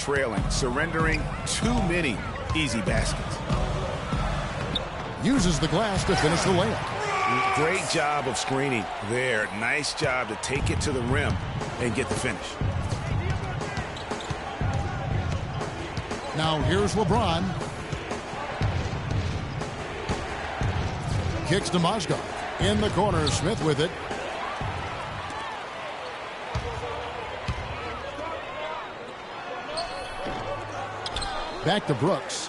trailing, surrendering too many easy baskets. Uses the glass to finish the layup. Great job of screening there. Nice job to take it to the rim and get the finish. Now here's LeBron. Kicks to Mozgov. In the corner, Smith with it. Back to Brooks.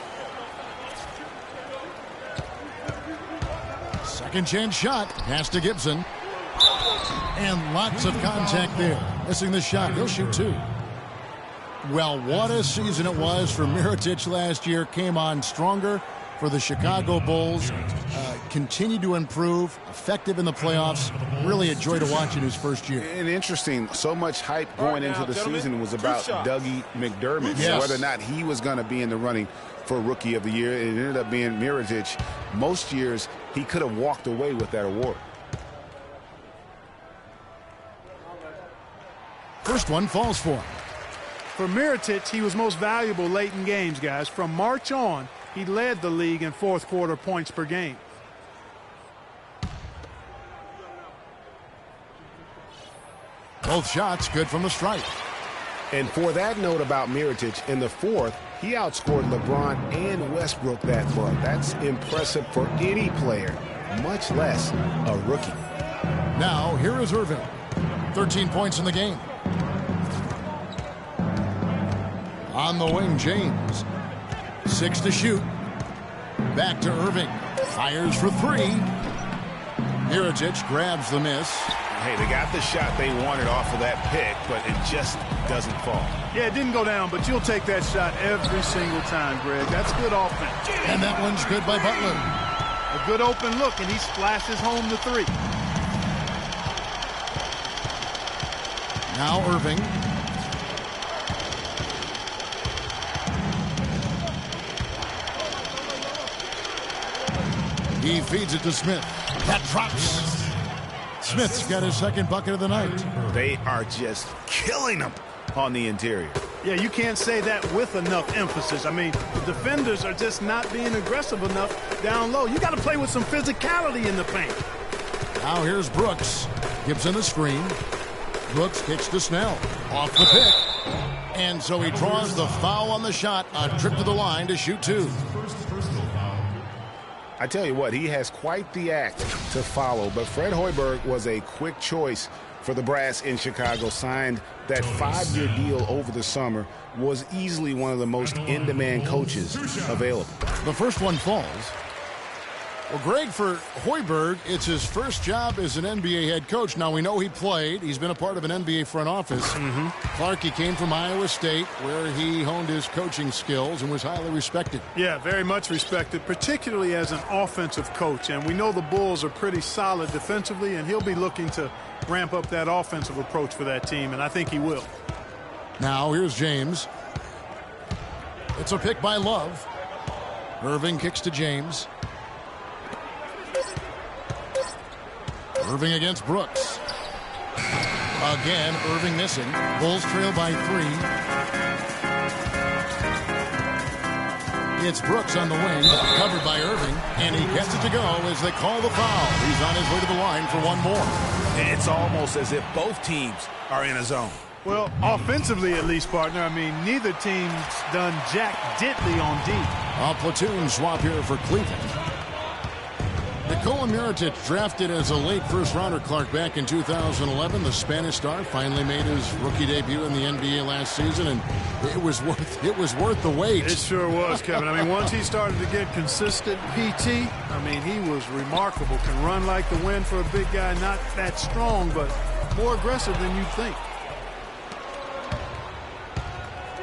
Second chance shot. Pass to Gibson. And lots of contact there. Missing the shot. He'll shoot two. Well, what a season it was for Mirotic last year. Came on stronger for the Chicago Bulls. Continued to improve. Effective in the playoffs. Really a joy to watch in his first year. And interesting, so much hype going into the season was about Dougie McDermott. Yes. So whether or not he was going to be in the running for Rookie of the Year. It ended up being Mirotic. Most years, he could have walked away with that award. First one falls for him. For Mirotic, he was most valuable late in games, guys. From March on, he led the league in fourth quarter points per game. Both shots good from the stripe. And for that note about Mirotic, in the fourth, he outscored LeBron and Westbrook that month. That's impressive for any player, much less a rookie. Now, here is Irving. 13 points in the game. On the wing, James. 6 to shoot. Back to Irving. Fires for three. Mirotic grabs the miss. Hey, they got the shot they wanted off of that pick, but it just doesn't fall. Yeah, it didn't go down, but you'll take that shot every single time, Greg. That's good offense. And that one's good by Butler. A good open look, and he splashes home the three. Now Irving. He feeds it to Smith. That drops. Smith's got his second bucket of the night. They are just killing them on the interior. Yeah, you can't say that with enough emphasis. I mean, the defenders are just not being aggressive enough down low. You got to play with some physicality in the paint. Now here's Brooks. Gibson the screen. Brooks kicks to Snell. Off the pick. And so he draws the foul on the shot. A trip to the line to shoot two. I tell you what, he has quite the act to follow, but Fred Hoiberg was a quick choice for the brass in Chicago. Signed that 5-year deal over the summer. Was easily one of the most in-demand coaches available. The first one falls. Well, Greg, for Hoiberg, it's his first job as an NBA head coach. Now, we know he played. He's been a part of an NBA front office. Clark, he came from Iowa State, where he honed his coaching skills and was highly respected. Yeah, very much respected, particularly as an offensive coach. And we know the Bulls are pretty solid defensively, and he'll be looking to ramp up that offensive approach for that team, and I think he will. Now, here's James. It's a pick by Love. Irving kicks to James. Irving against Brooks. Again, Irving missing. Bulls trail by 3. It's Brooks on the wing, covered by Irving, and he gets it to go as they call the foul. He's on his way to the line for one more. It's almost as if both teams are in a zone. Well, offensively at least, partner. I mean, neither team's done jack diddly on D. A platoon swap here for Cleveland. Nikola Mirotic, drafted as a late first-rounder, Clark, back in 2011. The Spanish star finally made his rookie debut in the NBA last season, and it was worth the wait. It sure was, Kevin. I mean, once he started to get consistent PT, I mean, he was remarkable. Can run like the wind for a big guy, not that strong, but more aggressive than you'd think.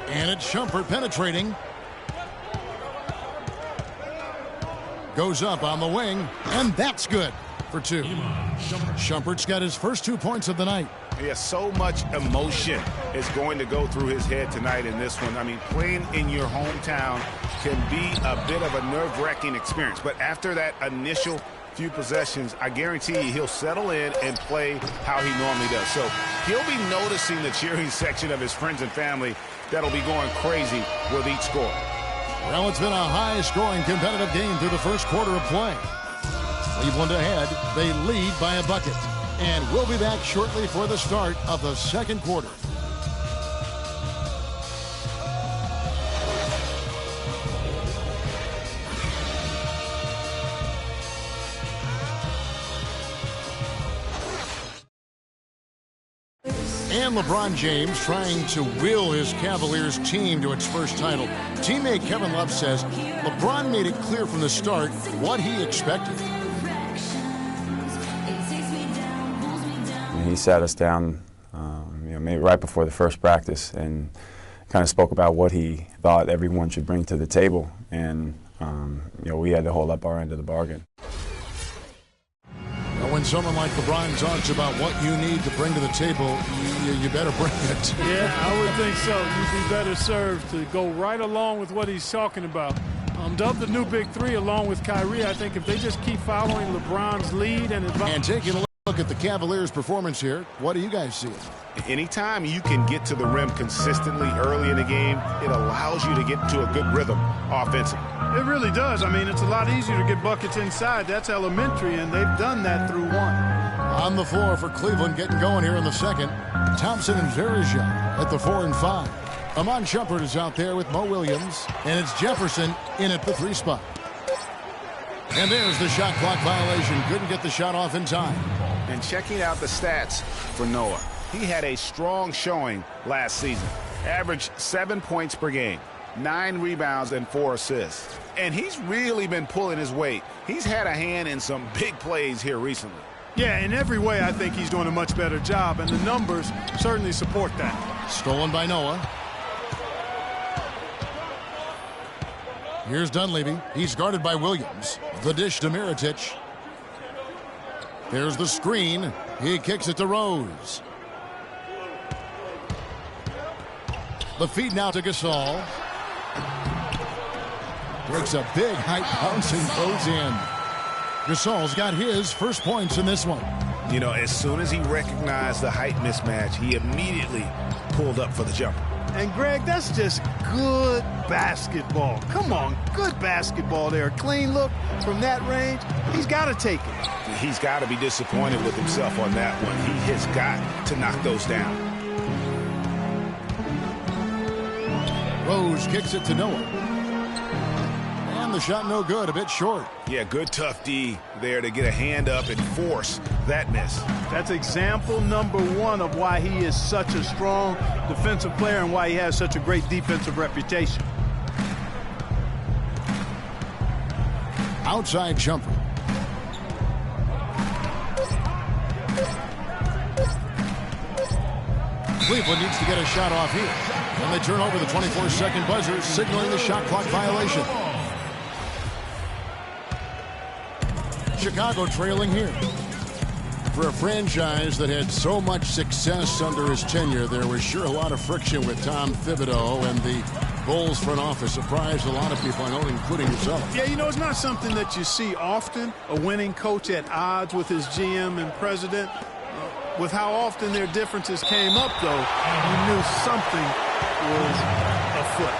And it's Shumpert penetrating. Goes up on the wing, and that's good for two. Shumpert's got his first 2 points of the night. Yeah, so much emotion is going to go through his head tonight in this one. I mean, playing in your hometown can be a bit of a nerve-wracking experience. But after that initial few possessions, I guarantee you he'll settle in and play how he normally does. So he'll be noticing the cheering section of his friends and family that'll be going crazy with each score. Well, it's been a high-scoring competitive game through the first quarter of play. Cleveland ahead. They lead by a bucket. And we'll be back shortly for the start of the second quarter. And LeBron James trying to will his Cavaliers team to its first title. Teammate Kevin Love says LeBron made it clear from the start what he expected. He sat us down maybe right before the first practice and kind of spoke about what he thought everyone should bring to the table. And we had to hold up our end of the bargain. When someone like LeBron talks about what you need to bring to the table, you better bring it. Yeah, I would think so. You'd be better served to go right along with what he's talking about. Dubbed the new big three along with Kyrie. I think if they just keep following LeBron's lead and advice. And taking a look at the Cavaliers' performance here, what do you guys see? Anytime you can get to the rim consistently early in the game, it allows you to get to a good rhythm offensively. It really does. I mean, it's a lot easier to get buckets inside. That's elementary, and they've done that through one. On the floor for Cleveland, getting going here in the second. Thompson and Verija at the 4 and 5. Amon Shumpert is out there with Mo Williams, and it's Jefferson in at the 3 spot. And there's the shot clock violation. Couldn't get the shot off in time. And checking out the stats for Noah. He had a strong showing last season. Averaged 7 points per game, 9 rebounds, and 4 assists. And he's really been pulling his weight. He's had a hand in some big plays here recently. Yeah, in every way, I think he's doing a much better job, and the numbers certainly support that. Stolen by Noah. Here's Dunleavy. He's guarded by Williams. The dish to Mirotic. There's the screen. He kicks it to Rose. The feed now to Gasol. Breaks a big height bounce and goes in. Gasol's got his first points in this one. You know, as soon as he recognized the height mismatch, he immediately pulled up for the jumper. And, Greg, that's just good basketball. Come on, good basketball there. A clean look from that range. He's got to take it. He's got to be disappointed with himself on that one. He has got to knock those down. Rose kicks it to Noah. And the shot no good, a bit short. Yeah, good tough D there to get a hand up and force that miss. That's example number 1 of why he is such a strong defensive player and why he has such a great defensive reputation. Outside jumper. Cleveland needs to get a shot off here. And they turn over the 24-second buzzer, signaling the shot clock violation. Chicago trailing here. For a franchise that had so much success under his tenure, there was sure a lot of friction with Tom Thibodeau, and the Bulls front office surprised a lot of people, I know, including yourself. Yeah, you know, it's not something that you see often, a winning coach at odds with his GM and president. With how often their differences came up, though, you knew something was afoot.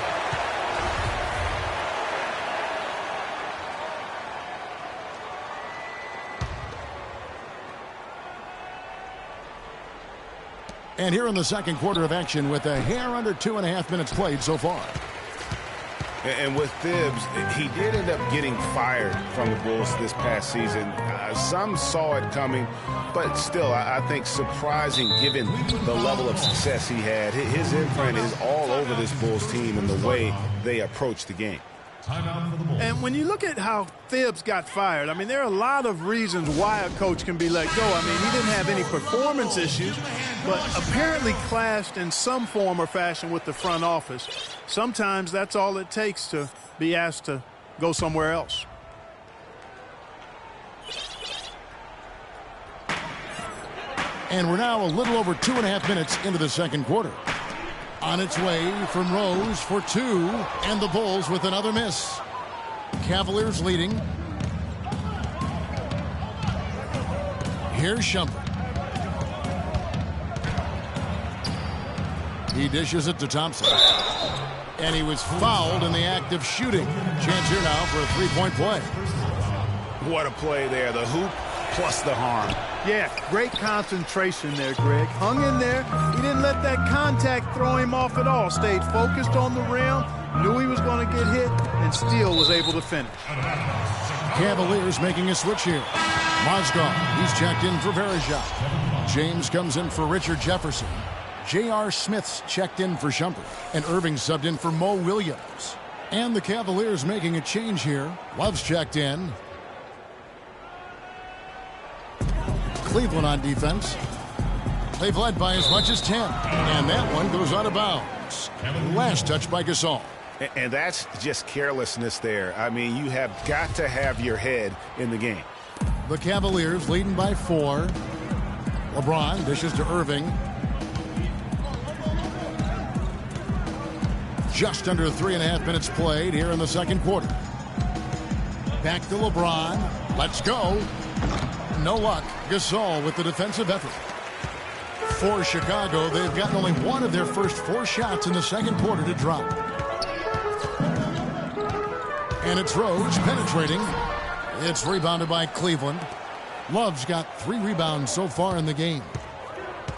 And here in the second quarter of action with a hair under 2.5 minutes played so far. And with Thibs, he did end up getting fired from the Bulls this past season. Some saw it coming, but still, I think surprising given the level of success he had. His imprint is all over this Bulls team and the way they approach the game. And when you look at how Thibs got fired, I mean, there are a lot of reasons why a coach can be let go. I mean, he didn't have any performance issues, but apparently clashed in some form or fashion with the front office. Sometimes that's all it takes to be asked to go somewhere else. And we're now a little over 2.5 minutes into the second quarter. On its way from Rose for 2, and the Bulls with another miss. Cavaliers leading. Here's Shumpert. He dishes it to Thompson. And he was fouled in the act of shooting. Chance here now for a three-point play. What a play there. The hoop plus the harm. Yeah, great concentration there, Greg. Hung in there. He didn't let that contact throw him off at all. Stayed focused on the rim. Knew he was going to get hit and still was able to finish. Cavaliers making a switch here. Mozgov, he's checked in for Verejao. James comes in for Richard Jefferson. J.R. Smith's checked in for Shumpert. And Irving subbed in for Mo Williams. And the Cavaliers making a change here. Love's checked in. Cleveland on defense. They've led by as much as 10. And that one goes out of bounds. Last touch by Gasol. And that's just carelessness there. I mean, you have got to have your head in the game. The Cavaliers leading by 4. LeBron dishes to Irving. Just under 3.5 minutes played here in the second quarter. Back to LeBron. Let's go. No luck. Gasol with the defensive effort. For Chicago, they've gotten only one of their first 4 shots in the second quarter to drop. And it's Rose penetrating. It's rebounded by Cleveland. Love's got 3 rebounds so far in the game.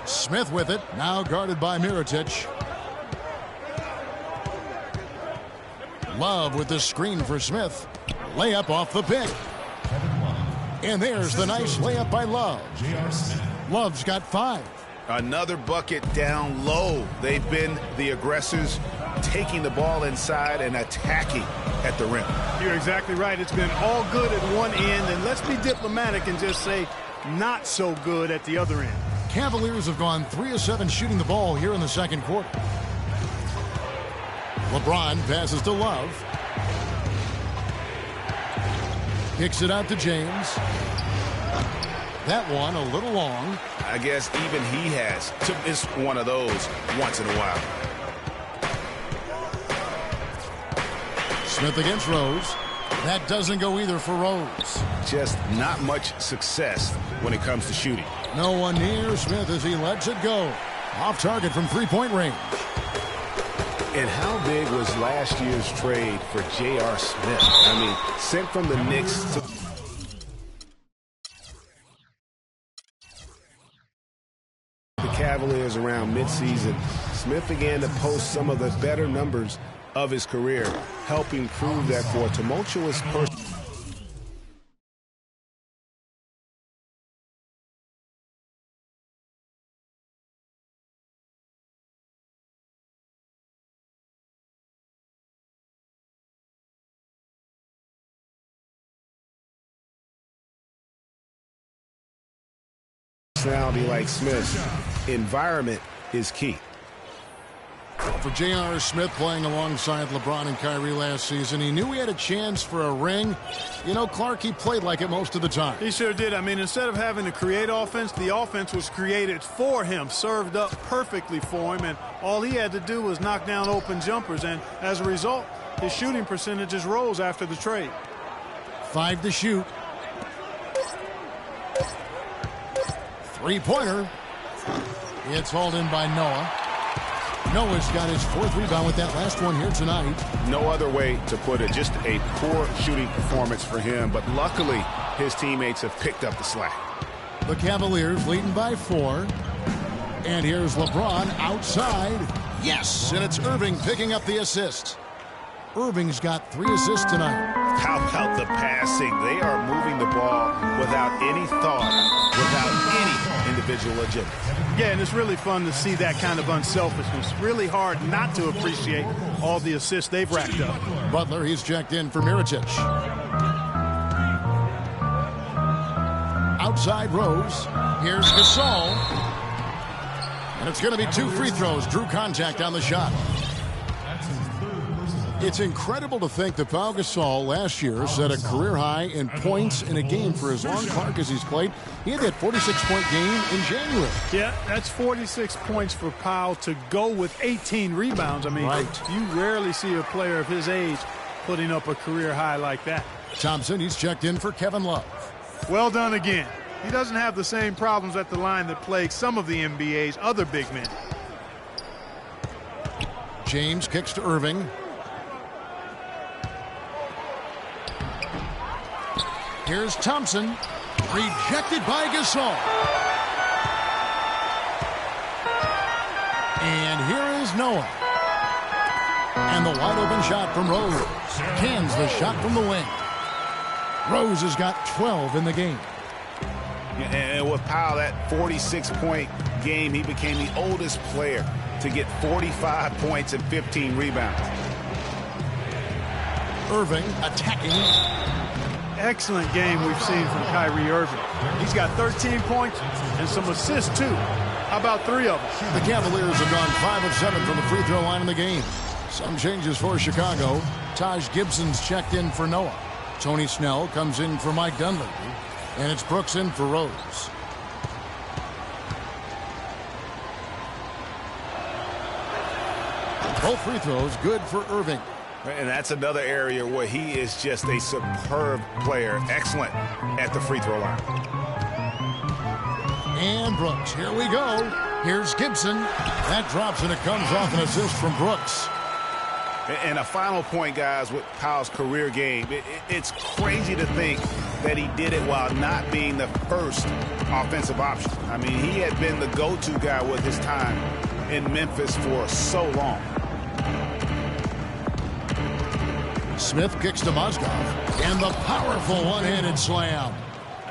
Smith with it, now guarded by Mirotic. Love with the screen for Smith. Layup off the pick. And there's the nice layup by Love. Love's got 5. Another bucket down low. They've been the aggressors, taking the ball inside and attacking at the rim. You're exactly right. It's been all good at one end, and let's be diplomatic and just say not so good at the other end. Cavaliers have gone 3 of 7 shooting the ball here in the second quarter. LeBron passes to Love. Kicks it out to James. That one a little long. I guess even he has to miss one of those once in a while. Smith against Rose. That doesn't go either for Rose. Just not much success when it comes to shooting. No one near Smith as he lets it go. Off target from three-point range. And how big was last year's trade for J.R. Smith? I mean, sent from the Knicks to the Cavaliers around midseason. Smith began to post some of the better numbers of his career, helping prove that for a tumultuous person. Personality like Smith, environment is key. For J.R. Smith playing alongside LeBron and Kyrie last season, he knew he had a chance for a ring. You know, Clark, he played like it most of the time. He sure did. I mean, instead of having to create offense, the offense was created for him, served up perfectly for him, and all he had to do was knock down open jumpers, and as a result, his shooting percentages rose after the trade. 5 to shoot. Three-pointer. It's hauled in by Noah. Noah's got his 4th rebound with that last one here tonight. No other way to put it. Just a poor shooting performance for him, but luckily his teammates have picked up the slack. The Cavaliers leading by 4. And here's LeBron outside. Yes, and it's Irving picking up the assist. Irving's got 3 assists tonight. How about the passing? They are moving the ball without any thought, without any individual agenda. Yeah, and it's really fun to see that kind of unselfishness. Really hard not to appreciate all the assists they've racked up. Butler, he's checked in for Mirotic. Outside Rose. Here's Gasol. And it's going to be 2 free throws. Drew contact on the shot. It's incredible to think that Pau Gasol last year set a career high in points in a game for as long Clark as he's played. He had that 46-point game in January. Yeah, that's 46 points for Pau to go with 18 rebounds. I mean, right. You rarely see a player of his age putting up a career high like that. Thompson, he's checked in for Kevin Love. Well done again. He doesn't have the same problems at the line that plague some of the NBA's other big men. James kicks to Irving. Here's Thompson. Rejected by Gasol. And here is Noah. And the wide open shot from Rose. Cans the shot from the wing. Rose has got 12 in the game. And with Powell, that 46-point game, he became the oldest player to get 45 points and 15 rebounds. Irving attacking. Excellent game we've seen from Kyrie Irving. He's got 13 points and some assists, too. How about 3 of them? The Cavaliers have gone 5 of 7 from the free throw line in the game. Some changes for Chicago. Taj Gibson's checked in for Noah. Tony Snell comes in for Mike Dunleavy. And it's Brooks in for Rose. Both free throws good for Irving. And that's another area where he is just a superb player. Excellent at the free throw line. And Brooks, here we go. Here's Gibson. That drops and it comes off an assist from Brooks. And a final point, guys, with Powell's career game. It's crazy to think that he did it while not being the first offensive option. I mean, he had been the go-to guy with his time in Memphis for so long. Smith kicks to Mozgov. And the powerful one-handed slam.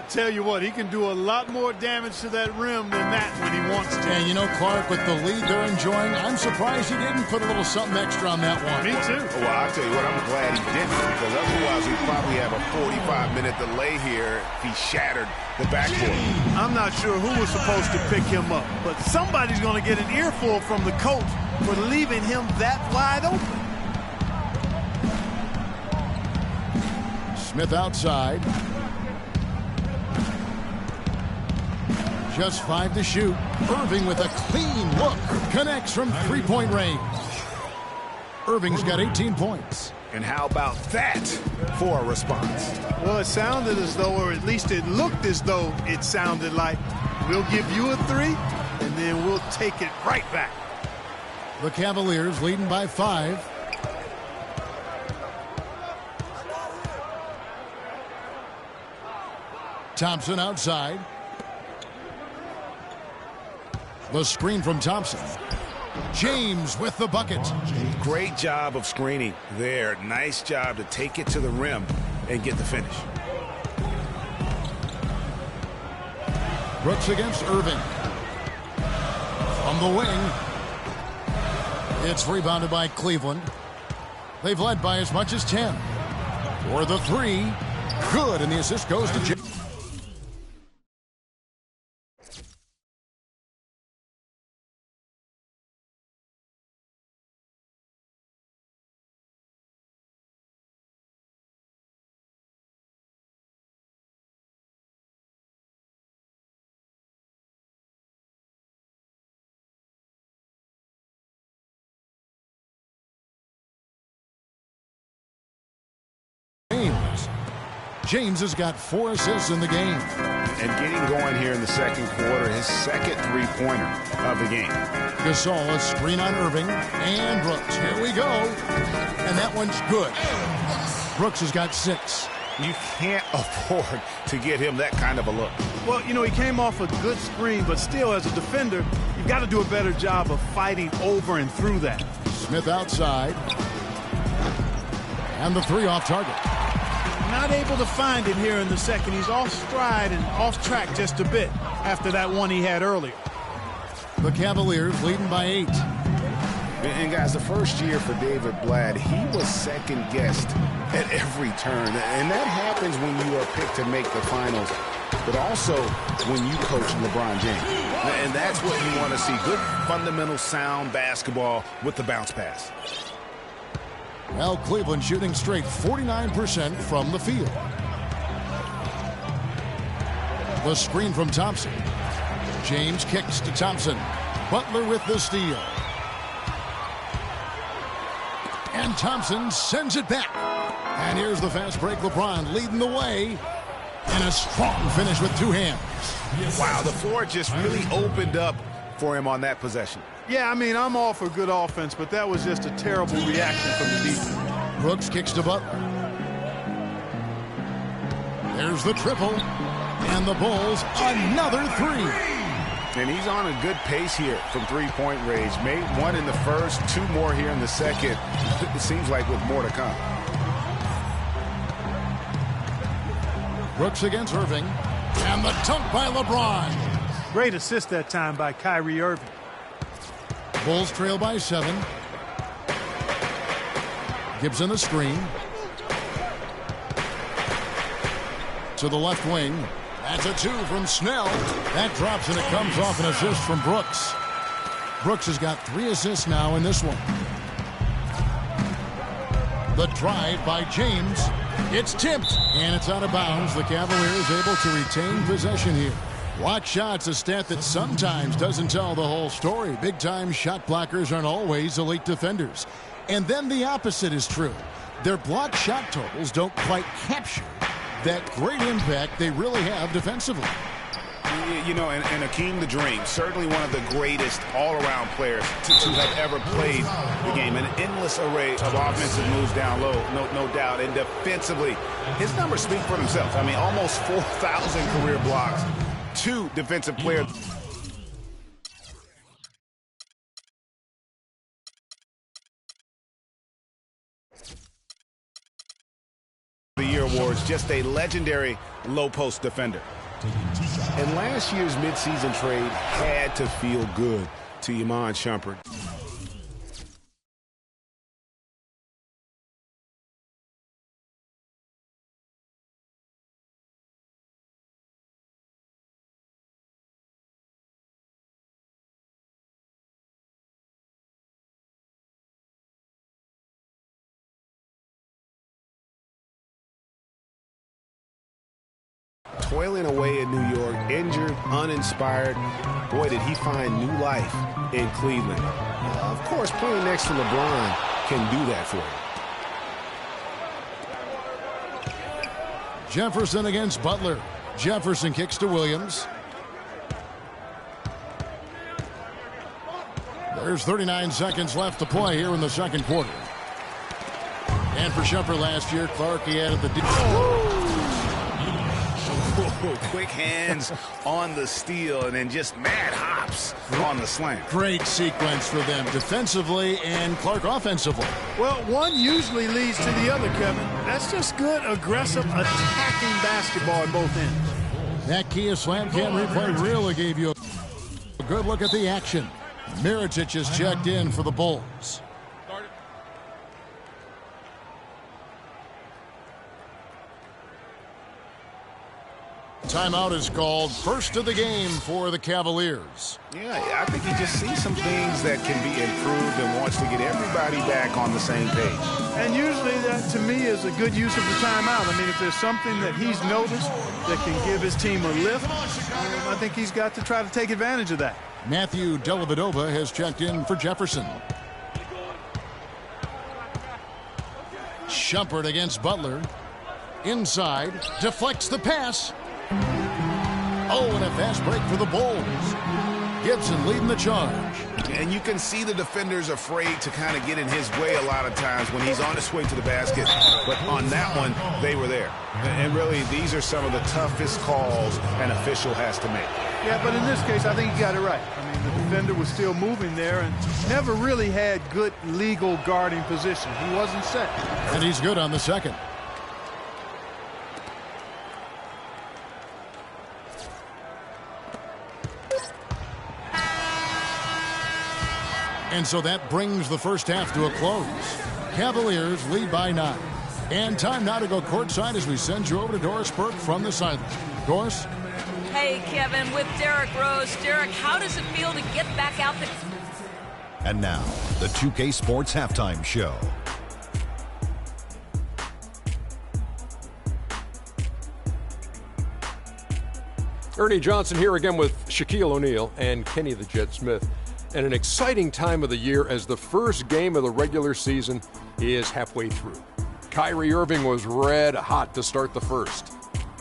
Tell you what, he can do a lot more damage to that rim than that when he wants to. And you know, Clark, with the lead they're enjoying, I'm surprised he didn't put a little something extra on that one. Me too. Well, I'll tell you what, I'm glad he didn't, because otherwise we'd probably have a 45-minute delay here if he shattered the backboard. I'm not sure who was supposed to pick him up, but somebody's going to get an earful from the coach for leaving him that wide open. Smith outside. Just 5 to shoot. Irving with a clean look. Connects from three-point range. Irving's got 18 points. And how about that for a response? Well, it sounded as though, or at least it looked as though it sounded like, we'll give you a 3, and then we'll take it right back. The Cavaliers leading by 5. Thompson outside. The screen from Thompson. James with the bucket. Great job of screening there. Nice job to take it to the rim and get the finish. Brooks against Irving. From the wing. It's rebounded by Cleveland. They've led by as much as 10. For the 3. Good, and the assist goes to James. James has got 4 assists in the game. And getting going here in the second quarter, his second three-pointer of the game. Gasol, a screen on Irving. And Brooks, here we go. And that one's good. Brooks has got 6. You can't afford to get him that kind of a look. Well, you know, he came off a good screen, but still, as a defender, you've got to do a better job of fighting over and through that. Smith outside. And the 3 off target. Not able to find it here in the second. He's off stride and off track just a bit after that one he had earlier. The Cavaliers leading by 8. And guys, the first year for David Blatt, he was second-guessed at every turn. And that happens when you are picked to make the finals, but also when you coach LeBron James. And that's what you want to see. Good, fundamental, sound basketball with the bounce pass. Well, Cleveland shooting straight 49% from the field. The screen from Thompson. James kicks to Thompson. Butler with the steal. And Thompson sends it back. And here's the fast break. LeBron leading the way. And a strong finish with two hands. Wow, the floor just really opened up for him on that possession. Yeah, I mean, I'm all for good offense, but that was just a terrible reaction from the defense. Brooks kicks to Butler. There's the triple. And the Bulls, another three. And he's on a good pace here from three-point range. Made one in the first, two more here in the second. It seems like with more to come. Brooks against Irving. And the dunk by LeBron. Great assist that time by Kyrie Irving. Bulls trail by 7. Gibson the screen. To the left wing. That's a 2 from Snell. That drops and it comes off an assist from Brooks. Brooks has got 3 assists now in this one. The drive by James. It's tipped and it's out of bounds. The Cavaliers able to retain possession here. Block shots, a stat that sometimes doesn't tell the whole story. Big-time shot blockers aren't always elite defenders. And then the opposite is true. Their block shot totals don't quite capture that great impact they really have defensively. You know, and Akeem the Dream, certainly one of the greatest all-around players to have ever played the game. An endless array of offensive moves down low, no doubt. And defensively, his numbers speak for themselves. I mean, almost 4,000 career blocks. 2 defensive players. The Year Awards, just a legendary low-post defender. And last year's midseason trade had to feel good to Iman Shumpert. Toiling away in New York, injured, uninspired. Boy, did he find new life in Cleveland. Of course, playing next to LeBron can do that for you. Jefferson against Butler. Jefferson kicks to Williams. There's 39 seconds left to play here in the second quarter. And for Shumpert last year, Clark, he added the... Quick hands on the steal and then just mad hops on the slam. Great sequence for them defensively and Clark offensively. Well, one usually leads to the other, Kevin. That's just good, aggressive, attacking basketball on both ends. That Kia Slam Cam replay really gave you a good look at the action. Mirotic has checked in for the Bulls. Timeout is called. First of the game for the Cavaliers. Yeah, I think he just sees some things that can be improved and wants to get everybody back on the same page. And usually that, to me, is a good use of the timeout. I mean, if there's something that he's noticed that can give his team a lift, I think he's got to try to take advantage of that. Matthew Dellavedova has checked in for Jefferson. Shumpert against Butler. Inside, deflects the pass. Oh, and a fast break for the Bulls. Gibson leading the charge. And you can see the defenders afraid to kind of get in his way a lot of times when he's on his way to the basket. But on that one, they were there. And really, these are some of the toughest calls an official has to make. Yeah, but in this case, I think he got it right. I mean, the defender was still moving there and never really had good legal guarding position. He wasn't set. And he's good on the second. And so that brings the first half to a close. Cavaliers lead by 9. And time now to go courtside as we send you over to Doris Burke from the sideline. Doris? Hey, Kevin, with Derrick Rose. Derrick, how does it feel to get back out there? And now, the 2K Sports Halftime Show. Ernie Johnson here again with Shaquille O'Neal and Kenny the Jet Smith. And an exciting time of the year as the first game of the regular season is halfway through. Kyrie Irving was red hot to start the first.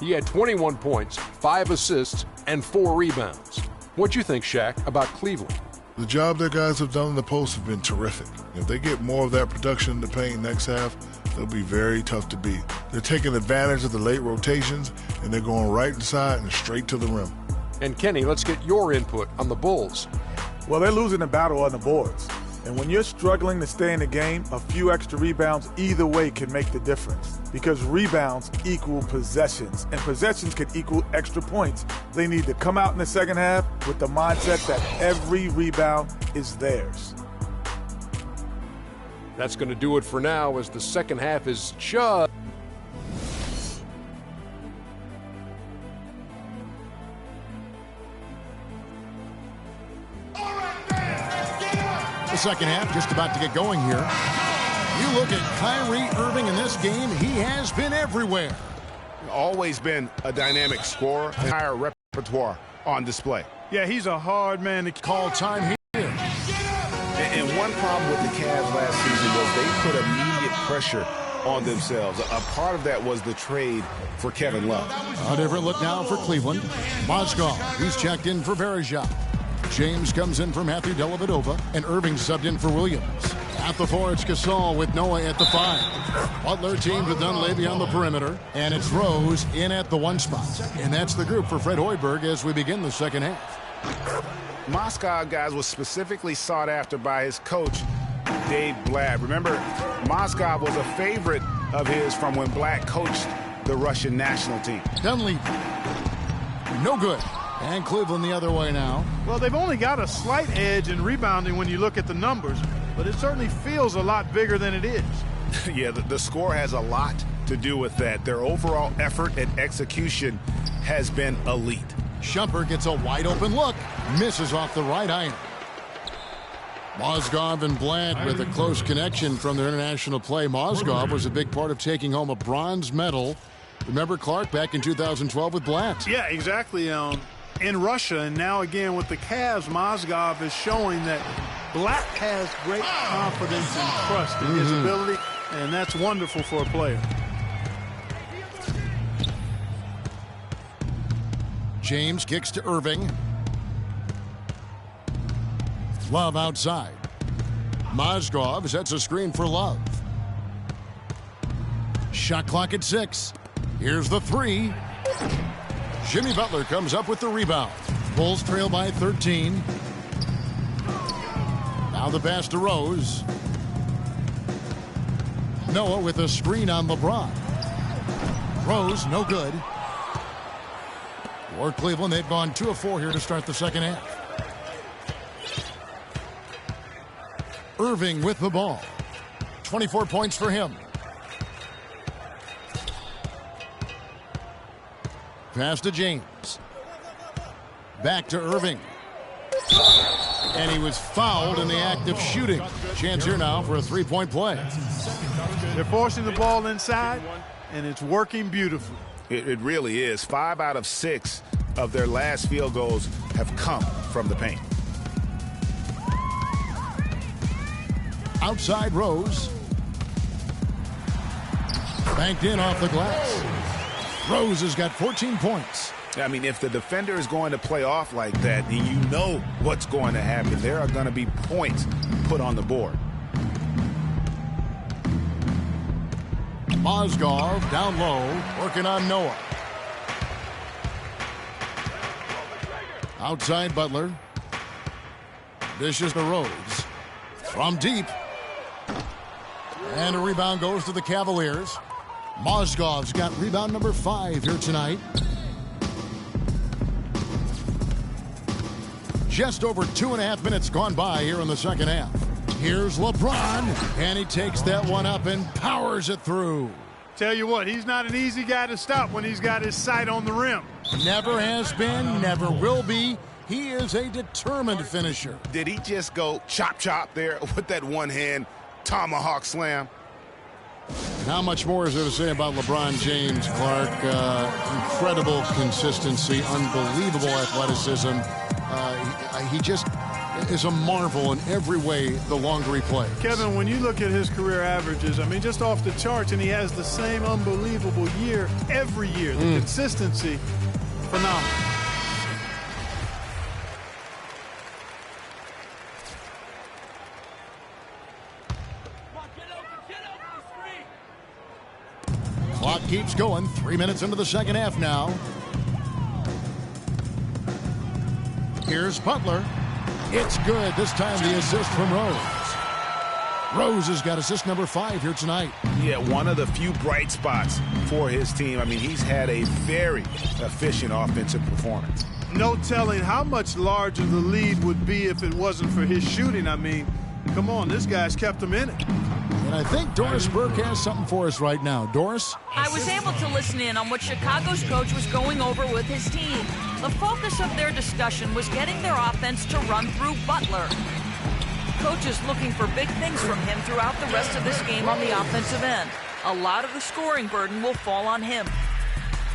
He had 21 points, 5 assists, and 4 rebounds. What do you think, Shaq, about Cleveland? The job their guys have done in the post have been terrific. If they get more of that production in the paint next half, they'll be very tough to beat. They're taking advantage of the late rotations, and they're going right inside and straight to the rim. And Kenny, let's get your input on the Bulls. Well, they're losing the battle on the boards. And when you're struggling to stay in the game, a few extra rebounds either way can make the difference. Because rebounds equal possessions, and possessions can equal extra points. They need to come out in the second half with the mindset that every rebound is theirs. That's going to do it for now as the second half is just... The second half just about to get going here. You look at Kyrie Irving in this game, he has been everywhere. Always been a dynamic scorer, entire repertoire on display. Yeah, he's a hard man to call time here. And one problem with the Cavs last season was they put immediate pressure on themselves. A part of that was the trade for Kevin Love. A different look now for Cleveland. Mozgov, he's checked in for Verejao. James comes in for Matthew Dellavedova, and Irving subbed in for Williams. At the 4, it's Gasol with Noah at the 5. Butler teamed with Dunleavy on the perimeter, and it's Rose in at the 1 spot. And that's the group for Fred Hoiberg as we begin the second half. Mozgov, guys, was specifically sought after by his coach, Dave Blatt. Remember, Mozgov was a favorite of his from when Blatt coached the Russian national team. Dunleavy, no good. And Cleveland the other way now. Well, they've only got a slight edge in rebounding when you look at the numbers, but it certainly feels a lot bigger than it is. Yeah, the score has a lot to do with that. Their overall effort and execution has been elite. Shumpert gets a wide open look, misses off the right iron. Mozgov and Blatt with a close connection from their international play. Mozgov was a big part of taking home a bronze medal. Remember Clark back in 2012 with Blatt? Yeah, exactly. In Russia, and now again with the Cavs, Mozgov is showing that Blatt has great confidence and trust in his ability, and that's wonderful for a player. James kicks to Irving. Love outside. Mozgov sets a screen for Love. Shot clock at 6. Here's the 3. Jimmy Butler comes up with the rebound. Bulls trail by 13. Now the pass to Rose. Noah with a screen on LeBron. Rose, no good. For Cleveland, they've gone 2 of 4 here to start the second half. Irving with the ball. 24 points for him. Pass to James. Back to Irving. And he was fouled in the act of shooting. Chance here now for a 3-point play. They're forcing the ball inside, and it's working beautifully. It really is. 5 out of 6 of their last field goals have come from the paint. Outside Rose. Banked in off the glass. Rose has got 14 points. I mean, if the defender is going to play off like that, then you know what's going to happen. There are going to be points put on the board. Mozgov down low, working on Noah. Outside Butler. Dishes to Rose. From deep. And a rebound goes to the Cavaliers. Mozgov's got rebound number 5 here tonight. Just over 2.5 minutes gone by here in the second half. Here's LeBron, and he takes that one up and powers it through. Tell you what, he's not an easy guy to stop when he's got his sight on the rim. Never has been, never will be. He is a determined finisher. Did he just go chop chop there with that one hand tomahawk slam? How much more is there to say about LeBron James, Clark? Incredible consistency, unbelievable athleticism. is a marvel in every way the longer he plays. Kevin, when you look at his career averages, I mean, just off the charts, and he has the same unbelievable year every year. The consistency, phenomenal. Clock keeps going. 3 minutes into the second half now. Here's Butler. It's good. This time the assist from Rose. Rose has got assist number 5 here tonight. Yeah, one of the few bright spots for his team. I mean, he's had a very efficient offensive performance. No telling how much larger the lead would be if it wasn't for his shooting. I mean, come on, this guy's kept him in it. And I think Doris Burke has something for us right now. Doris? I was able to listen in on what Chicago's coach was going over with his team. The focus of their discussion was getting their offense to run through Butler. Coach is looking for big things from him throughout the rest of this game on the offensive end. A lot of the scoring burden will fall on him.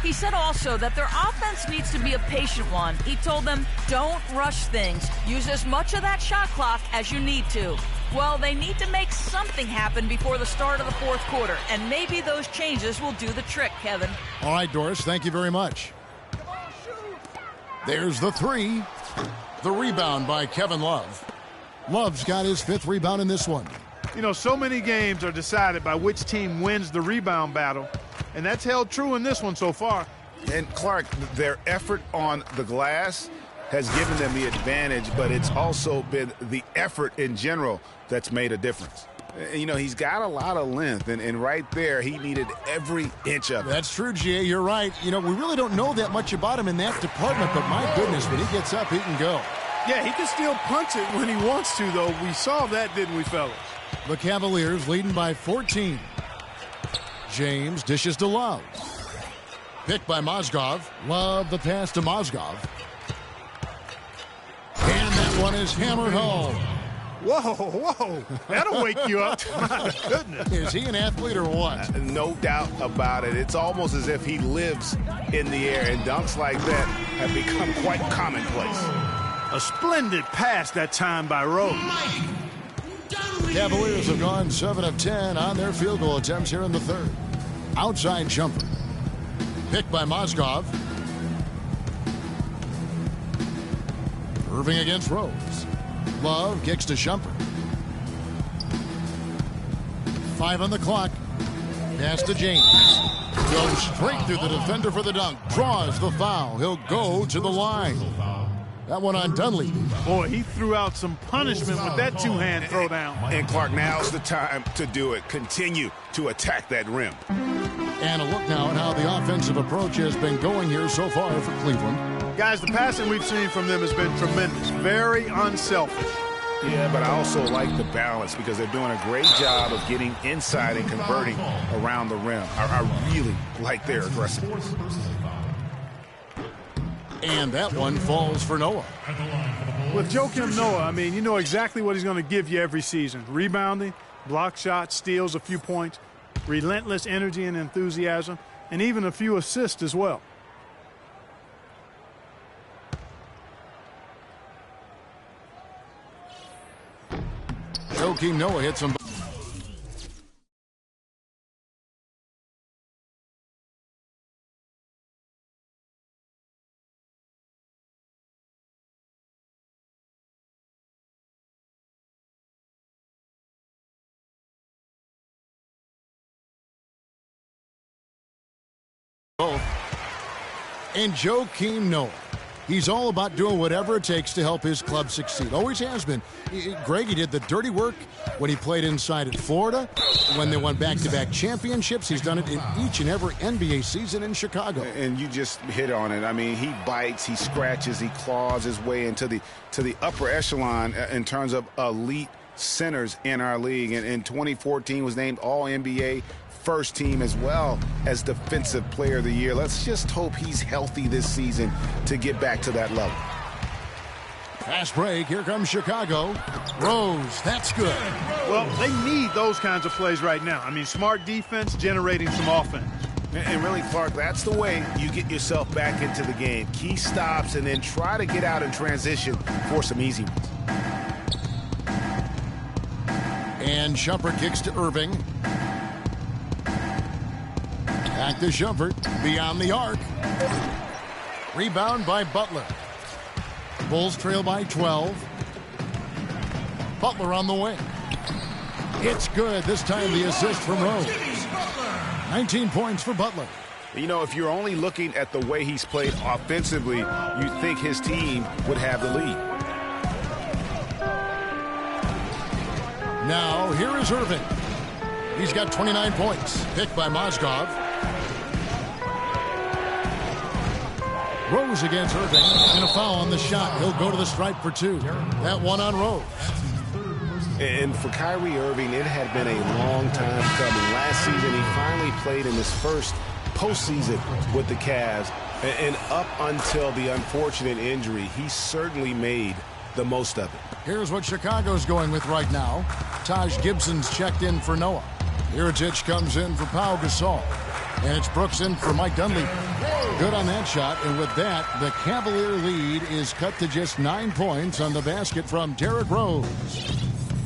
He said also that their offense needs to be a patient one. He told them, don't rush things. Use as much of that shot clock as you need to. Well, they need to make something happen before the start of the fourth quarter, and maybe those changes will do the trick, Kevin. All right, Doris, thank you very much. There's the 3. The rebound by Kevin Love. Love's got his 5th rebound in this one. You know, so many games are decided by which team wins the rebound battle, and that's held true in this one so far. And Clark, their effort on the glass has given them the advantage, but it's also been the effort in general that's made a difference. You know, he's got a lot of length, and right there, he needed every inch of it. That's true, G.A. You're right. You know, we really don't know that much about him in that department, but my goodness, when he gets up, he can go. Yeah, he can still punch it when he wants to, though. We saw that, didn't we, fellas? The Cavaliers leading by 14. James dishes to Love. Picked by Mozgov. Love the pass to Mozgov. And that one is hammered home. Whoa. That'll wake you up. My goodness. Is he an athlete or what? No doubt about it. It's almost as if he lives in the air, and dunks like that have become quite commonplace. A splendid pass that time by Rose. Cavaliers have gone 7 of 10 on their field goal attempts here in the third. Outside jumper. Picked by Mozgov. Irving against Rose. Love kicks to Shumpert. 5 on the clock. Pass to James. Goes straight through the defender for the dunk. Draws the foul. He'll go to the line. That one on Dunleavy. Boy, he threw out some punishment with that two-hand throwdown. And Clark, now's the time to do it. Continue to attack that rim. And a look now at how the offensive approach has been going here so far for Cleveland. Guys, the passing we've seen from them has been tremendous. Very unselfish. Yeah, but I also like the balance because they're doing a great job of getting inside and converting around the rim. I really like their aggressiveness. And that one falls for Noah. With Joakim Noah, I mean, you know exactly what he's going to give you every season. Rebounding, block shots, steals a few points, relentless energy and enthusiasm, and even a few assists as well. Joakim Noah hits him. Both. And Joakim Noah. He's all about doing whatever it takes to help his club succeed. Always has been. Greg, he did the dirty work when he played inside at Florida. When they won back-to-back championships, he's done it in each and every NBA season in Chicago. And you just hit on it. I mean, he bites, he scratches, he claws his way into the upper echelon in terms of elite centers in our league. And in 2014 was named All-NBA first team as well as Defensive Player of the Year. Let's just hope he's healthy this season to get back to that level. Fast break. Here comes Chicago. Rose. That's good. Well, they need those kinds of plays right now. I mean, smart defense generating some offense. And really, Clark, that's the way you get yourself back into the game. Key stops and then try to get out in transition for some easy ones. And Shumpert kicks to Irving. Back to Shumpert. Beyond the arc. Rebound by Butler. Bulls trail by 12. Butler on the wing. It's good. This time the assist from Rose. 19 points for Butler. You know, if you're only looking at the way he's played offensively, you'd think his team would have the lead. Now, here is Irving. He's got 29 points. Picked by Mozgov. Rose against Irving. And a foul on the shot. He'll go to the stripe for 2. That one on Rose. And for Kyrie Irving, it had been a long time coming. Last season, he finally played in his first postseason with the Cavs. And up until the unfortunate injury, he certainly made the most of it. Here's what Chicago's going with right now. Taj Gibson's checked in for Noah. Mirotic comes in for Pau Gasol. And it's Brooks in for Mike Dunleavy. Good on that shot. And with that, the Cavalier lead is cut to just 9 points on the basket from Derrick Rose.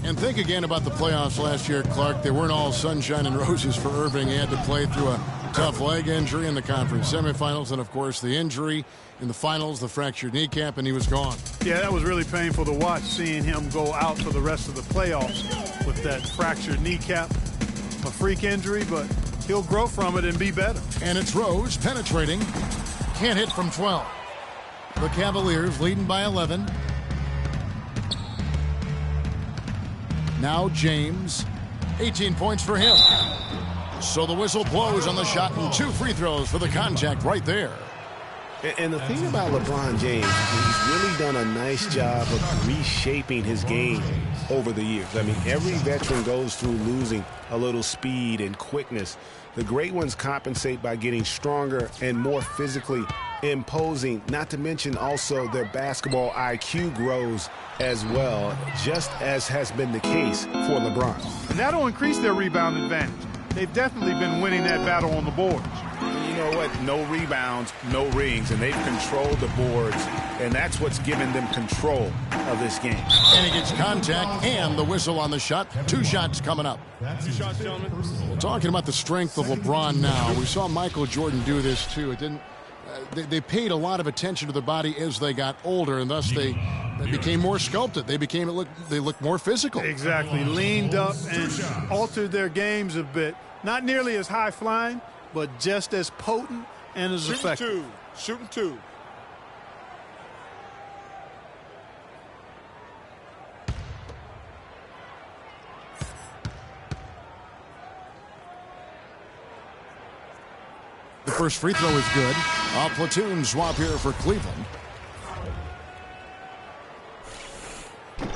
And think again about the playoffs last year, Clark. They weren't all sunshine and roses for Irving. He had to play through a tough leg injury in the conference semifinals. And, of course, the injury in the finals, the fractured kneecap, and he was gone. Yeah, that was really painful to watch, seeing him go out for the rest of the playoffs with that fractured kneecap. A freak injury, but he'll grow from it and be better. And it's Rose penetrating. Can't hit from 12. The Cavaliers leading by 11. Now James, 18 points for him. So the whistle blows on the shot and 2 free throws for the contact right there. And the thing about LeBron James, he's really done a nice job of reshaping his game over the years. I mean, every veteran goes through losing a little speed and quickness. The great ones compensate by getting stronger and more physically imposing, not to mention also their basketball IQ grows as well, just as has been the case for LeBron. And that'll increase their rebound advantage. They've definitely been winning that battle on the boards. You know what? No rebounds, no rings, and they've controlled the boards, and that's what's given them control of this game. And he gets contact and the whistle on the shot. 2 shots coming up. Well, talking about the strength of LeBron now, we saw Michael Jordan do this too. It didn't. They paid a lot of attention to their body as they got older, and thus they became more sculpted. They looked more physical. Exactly. Leaned up and altered their games a bit. Not nearly as high flying, but just as potent and as effective. Shooting 2. The first free throw is good. A platoon swap here for Cleveland.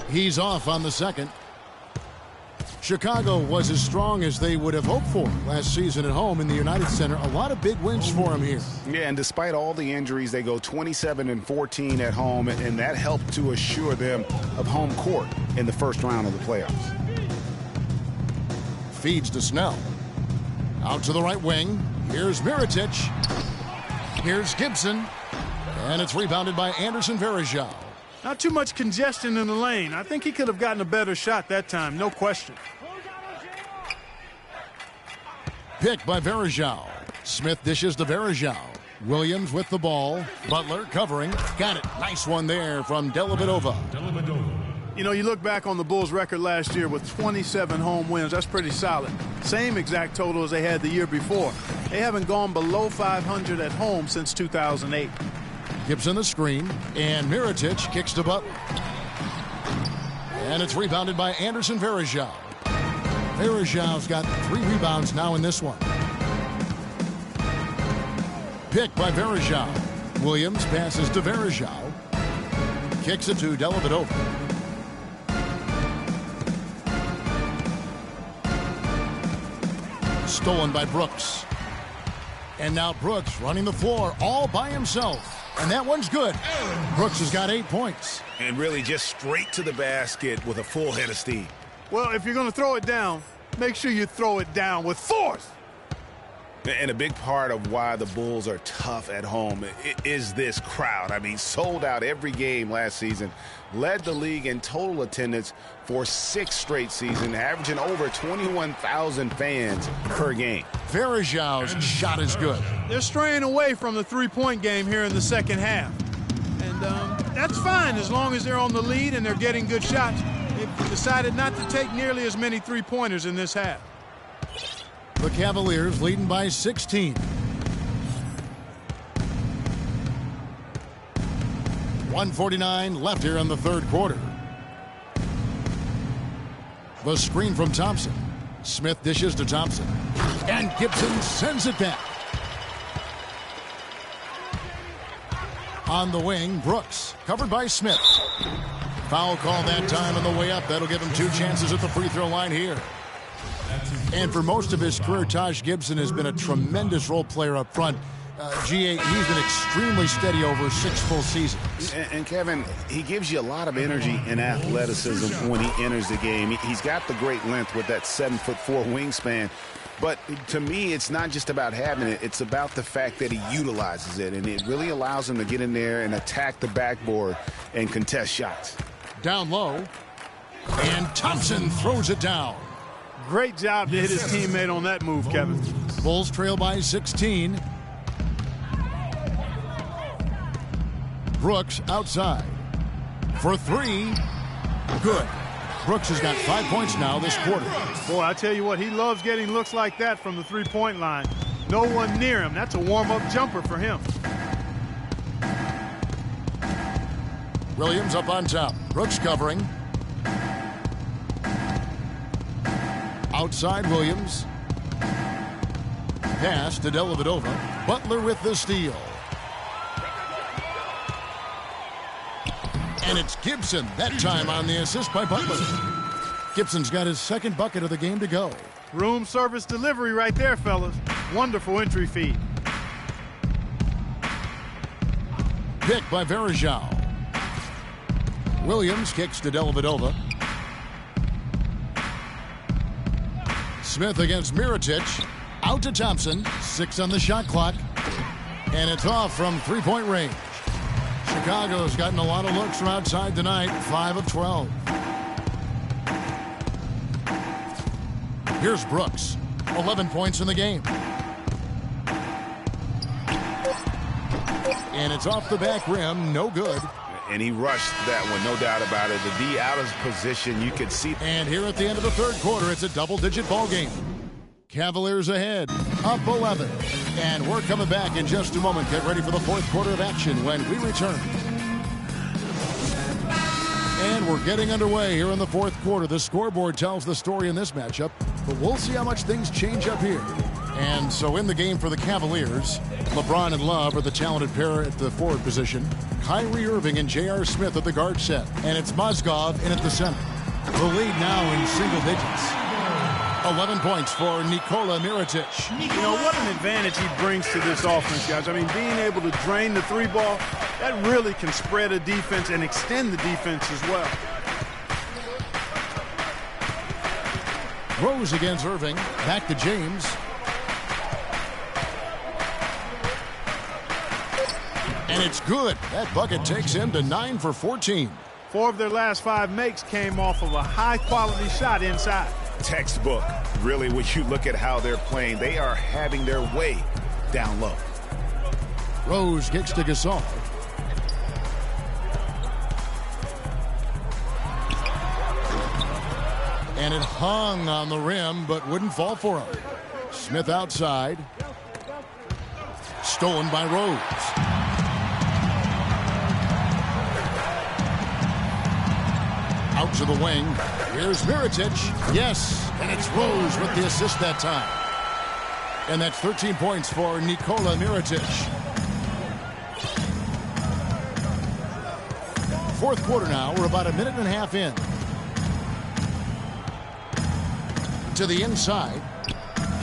He's off on the second. Chicago was as strong as they would have hoped for last season at home in the United Center. A lot of big wins for them here. Yeah, and despite all the injuries, they go 27-14 at home, and that helped to assure them of home court in the first round of the playoffs. Feeds to Snell. Out to the right wing. Here's Mirotic. Here's Gibson. And it's rebounded by Anderson Varejao. Not too much congestion in the lane. I think he could have gotten a better shot that time, no question. Picked by Varejao. Smith dishes to Varejao. Williams with the ball. Butler covering. Got it. Nice one there from Dellavedova. You know, you look back on the Bulls' record last year with 27 home wins. That's pretty solid. Same exact total as they had the year before. They haven't gone below 500 at home since 2008. Gibson the screen, and Mirotic kicks to Butler. And it's rebounded by Anderson Varejao. Varejao's got 3 rebounds now in this one. Picked by Varejao. Williams passes to Varejao. Kicks it to Dellavedova. Stolen by Brooks. And now Brooks running the floor all by himself. And that one's good. Brooks has got 8 points. And really just straight to the basket with a full head of steam. Well, if you're going to throw it down, make sure you throw it down with force. And a big part of why the Bulls are tough at home is this crowd. I mean, sold out every game last season, led the league in total attendance for 6 straight seasons, averaging over 21,000 fans per game. Varejão's shot is good. They're straying away from the three-point game here in the second half. And that's fine as long as they're on the lead and they're getting good shots. They've decided not to take nearly as many three-pointers in this half. The Cavaliers leading by 16. 1:49 left here in the third quarter. The screen from Thompson. Smith dishes to Thompson. And Gibson sends it back. On the wing, Brooks, covered by Smith. Foul call that time on the way up. That'll give him 2 chances at the free throw line here. And for most of his career, Taj Gibson has been a tremendous role player up front. He's been extremely steady over 6 full seasons. And Kevin, he gives you a lot of energy and athleticism when he enters the game. He's got the great length with that 7'4" wingspan. But to me, it's not just about having it. It's about the fact that he utilizes it. And it really allows him to get in there and attack the backboard and contest shots. Down low. And Thompson throws it down. Great job to hit his teammate on that move, Kevin. Bulls trail by 16. Brooks outside. For 3. Good. Brooks has got 5 points now this quarter. Boy, I tell you what, he loves getting looks like that from the three-point line. No one near him. That's a warm-up jumper for him. Williams up on top. Brooks covering. Outside Williams. Pass to Dellavedova. Butler with the steal. And it's Gibson, that time on the assist by Butler. Gibson's got his second bucket of the game to go. Room service delivery right there, fellas. Wonderful entry feed. Pick by Varejão. Williams kicks to Dellavedova. Smith against Mirotic. Out to Thompson. 6 on the shot clock. And it's off from three-point range. Chicago's gotten a lot of looks from outside tonight. 5 of 12. Here's Brooks. 11 points in the game. And it's off the back rim. No good. And he rushed that one, no doubt about it. The D out of position, you could see. And here at the end of the third quarter, it's a double-digit ball game. Cavaliers ahead, up 11. And we're coming back in just a moment. Get ready for the fourth quarter of action when we return. And we're getting underway here in the fourth quarter. The scoreboard tells the story in this matchup, but we'll see how much things change up here. And so in the game for the Cavaliers, LeBron and Love are the talented pair at the forward position. Kyrie Irving and J.R. Smith at the guard set. And it's Mozgov in at the center. The lead now in single digits. 11 points for Nikola Mirotic. You know, what an advantage he brings to this offense, guys. I mean, being able to drain the three ball, that really can spread a defense and extend the defense as well. Rose against Irving. Back to James. And it's good. That bucket takes him to 9 for 14. 4 of their last 5 makes came off of a high-quality shot inside. Textbook. Really, when you look at how they're playing, they are having their way down low. Rose kicks to Gasol. And it hung on the rim, but wouldn't fall for him. Smith outside. Stolen by Rose. Out to the wing. Here's Mirotic. Yes, and it's Rose with the assist that time. And that's 13 points for Nikola Mirotic. Fourth quarter now. We're about a minute and a half in. To the inside.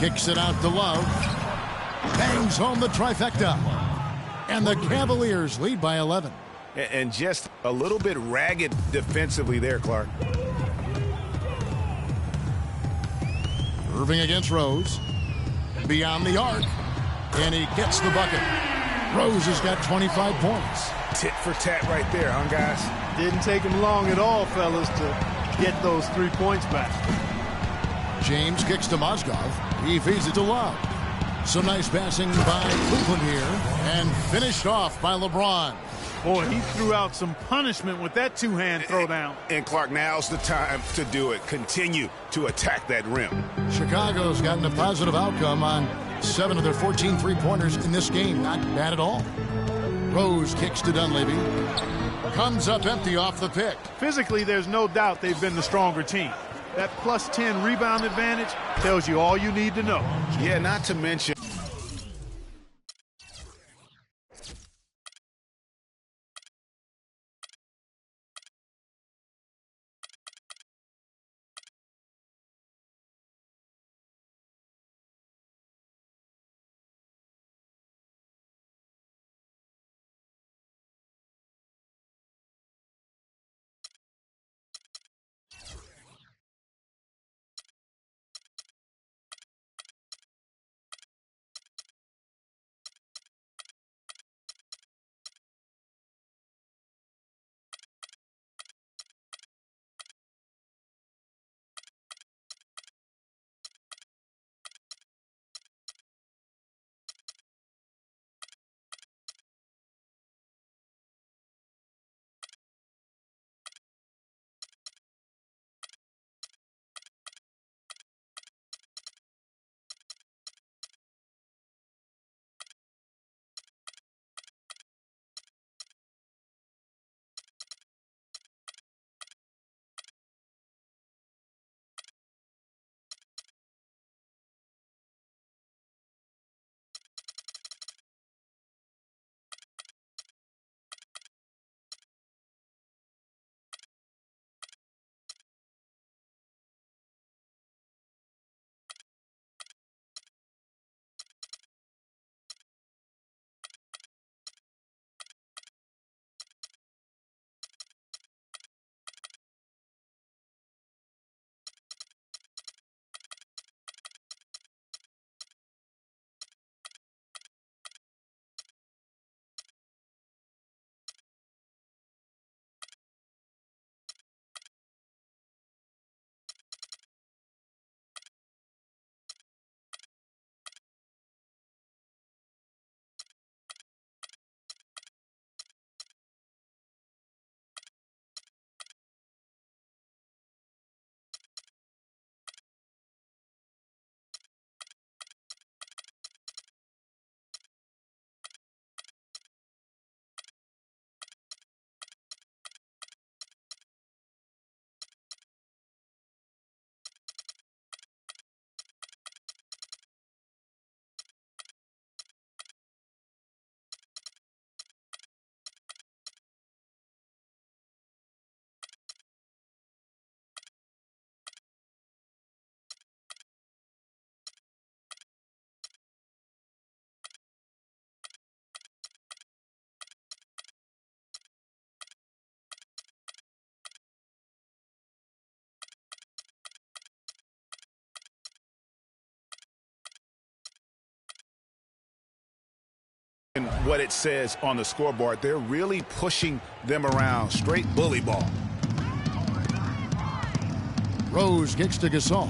Kicks it out to Love. Bangs home the trifecta. And the Cavaliers lead by 11. And just a little bit ragged defensively there, Clark. Irving against Rose. beyond the arc, and he gets the bucket. Rose has got 25 points. Tit for tat right there, huh, guys? Didn't take him long at all, fellas, to get those 3 points back. James kicks to Mozgov. He feeds it to Love. Some nice passing by Cleveland here, and finished off by LeBron. Boy, he threw out some punishment with that two-hand throwdown. And Clark, now's the time to do it. Continue to attack that rim. Chicago's gotten a positive outcome on 7 of their 14 three-pointers in this game. Not bad at all. Rose kicks to Dunleavy. Comes up empty off the pick. Physically, there's no doubt they've been the stronger team. That plus 10 rebound advantage tells you all you need to know. Yeah, not to mention. And what it says on the scoreboard, they're really pushing them around. Straight bully ball. Rose kicks to Gasol.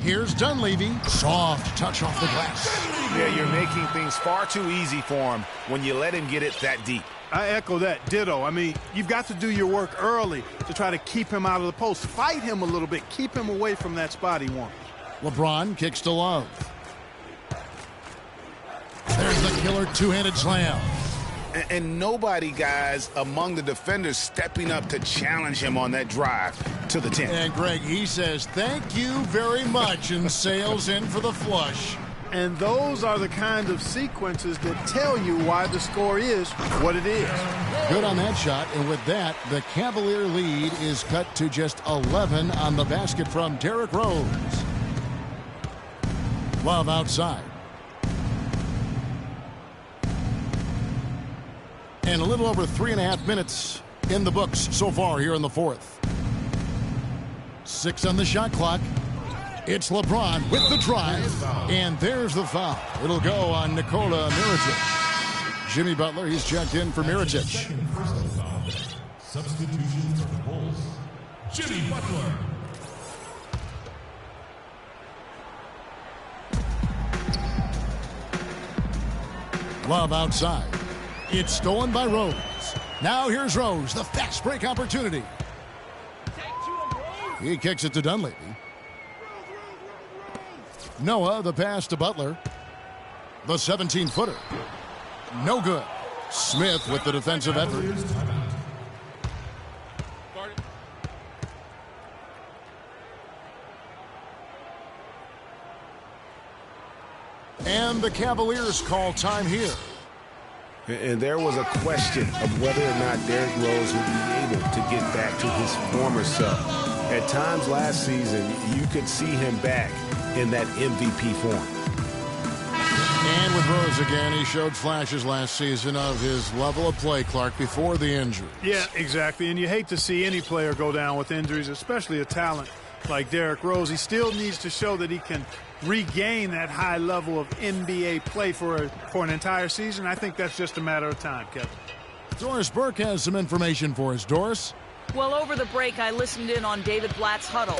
Here's Dunleavy. Soft touch off the glass. Yeah, you're making things far too easy for him when you let him get it that deep. I echo that. Ditto. I mean, you've got to do your work early to try to keep him out of the post. Fight him a little bit. Keep him away from that spot he wants. LeBron kicks to Love. There's the killer two-handed slam. And nobody, guys, among the defenders stepping up to challenge him on that drive to the 10. And Greg, he says, thank you very much, and sails in for the flush. And those are the kind of sequences that tell you why the score is what it is. Good on that shot, and with that, the Cavalier lead is cut to just 11 on the basket from Derrick Rose. Love outside. And a little over 3.5 minutes in the books so far here in the fourth. 6 on the shot clock. It's LeBron with the drive, and there's the foul. It'll go on Nikola Mirotic. Jimmy Butler, he's checked in for Mirotic. Substitution for the Bulls, Jimmy Butler. Love outside. It's stolen by Rose. Now here's Rose, the fast break opportunity. He kicks it to Dunleavy. Noah, the pass to Butler. The 17-footer. No good. Smith with the defensive effort. And the Cavaliers call time here. And there was a question of whether or not Derrick Rose would be able to get back to his former self. At times last season, you could see him back in that MVP form. And with Rose again, he showed flashes last season of his level of play, Clark, before the injury. Yeah, exactly. And you hate to see any player go down with injuries, especially a talent like Derrick Rose. He still needs to show that he can regain that high level of NBA play for an entire season. I think that's just a matter of time, Kevin. Doris Burke has some information for us. Doris? Well, over the break, I listened in on David Blatt's huddle.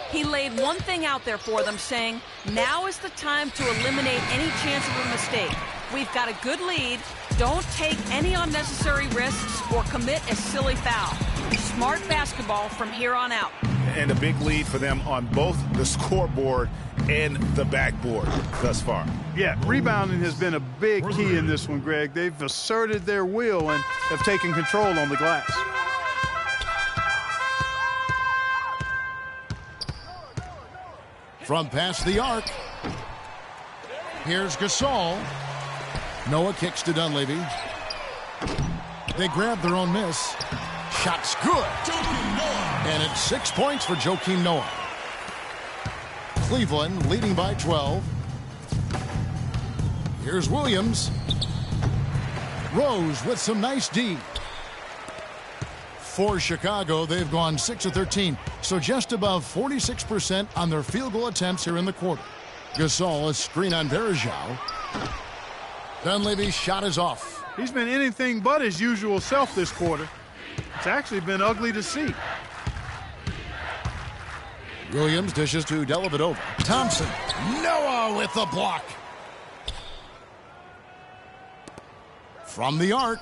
He laid one thing out there for them, saying, now is the time to eliminate any chance of a mistake. We've got a good lead. Don't take any unnecessary risks or commit a silly foul. Smart basketball from here on out. And a big lead for them on both the scoreboard and the backboard thus far. Yeah, rebounding has been a big key in this one, Greg. They've asserted their will and have taken control on the glass. From past the arc. Here's Gasol. Noah kicks to Dunleavy. They grab their own miss. Shot's good. And it's 6 points for Joakim Noah. Cleveland leading by 12. Here's Williams. Rose with some nice D. For Chicago, they've gone 6 of 13, so just above 46% on their field goal attempts here in the quarter. Gasol, a screen on Verajao. Dunleavy's shot is off. He's been anything but his usual self this quarter. It's actually been ugly to see. Williams dishes to Dellavedova. Thompson. Noah with the block. From the arc.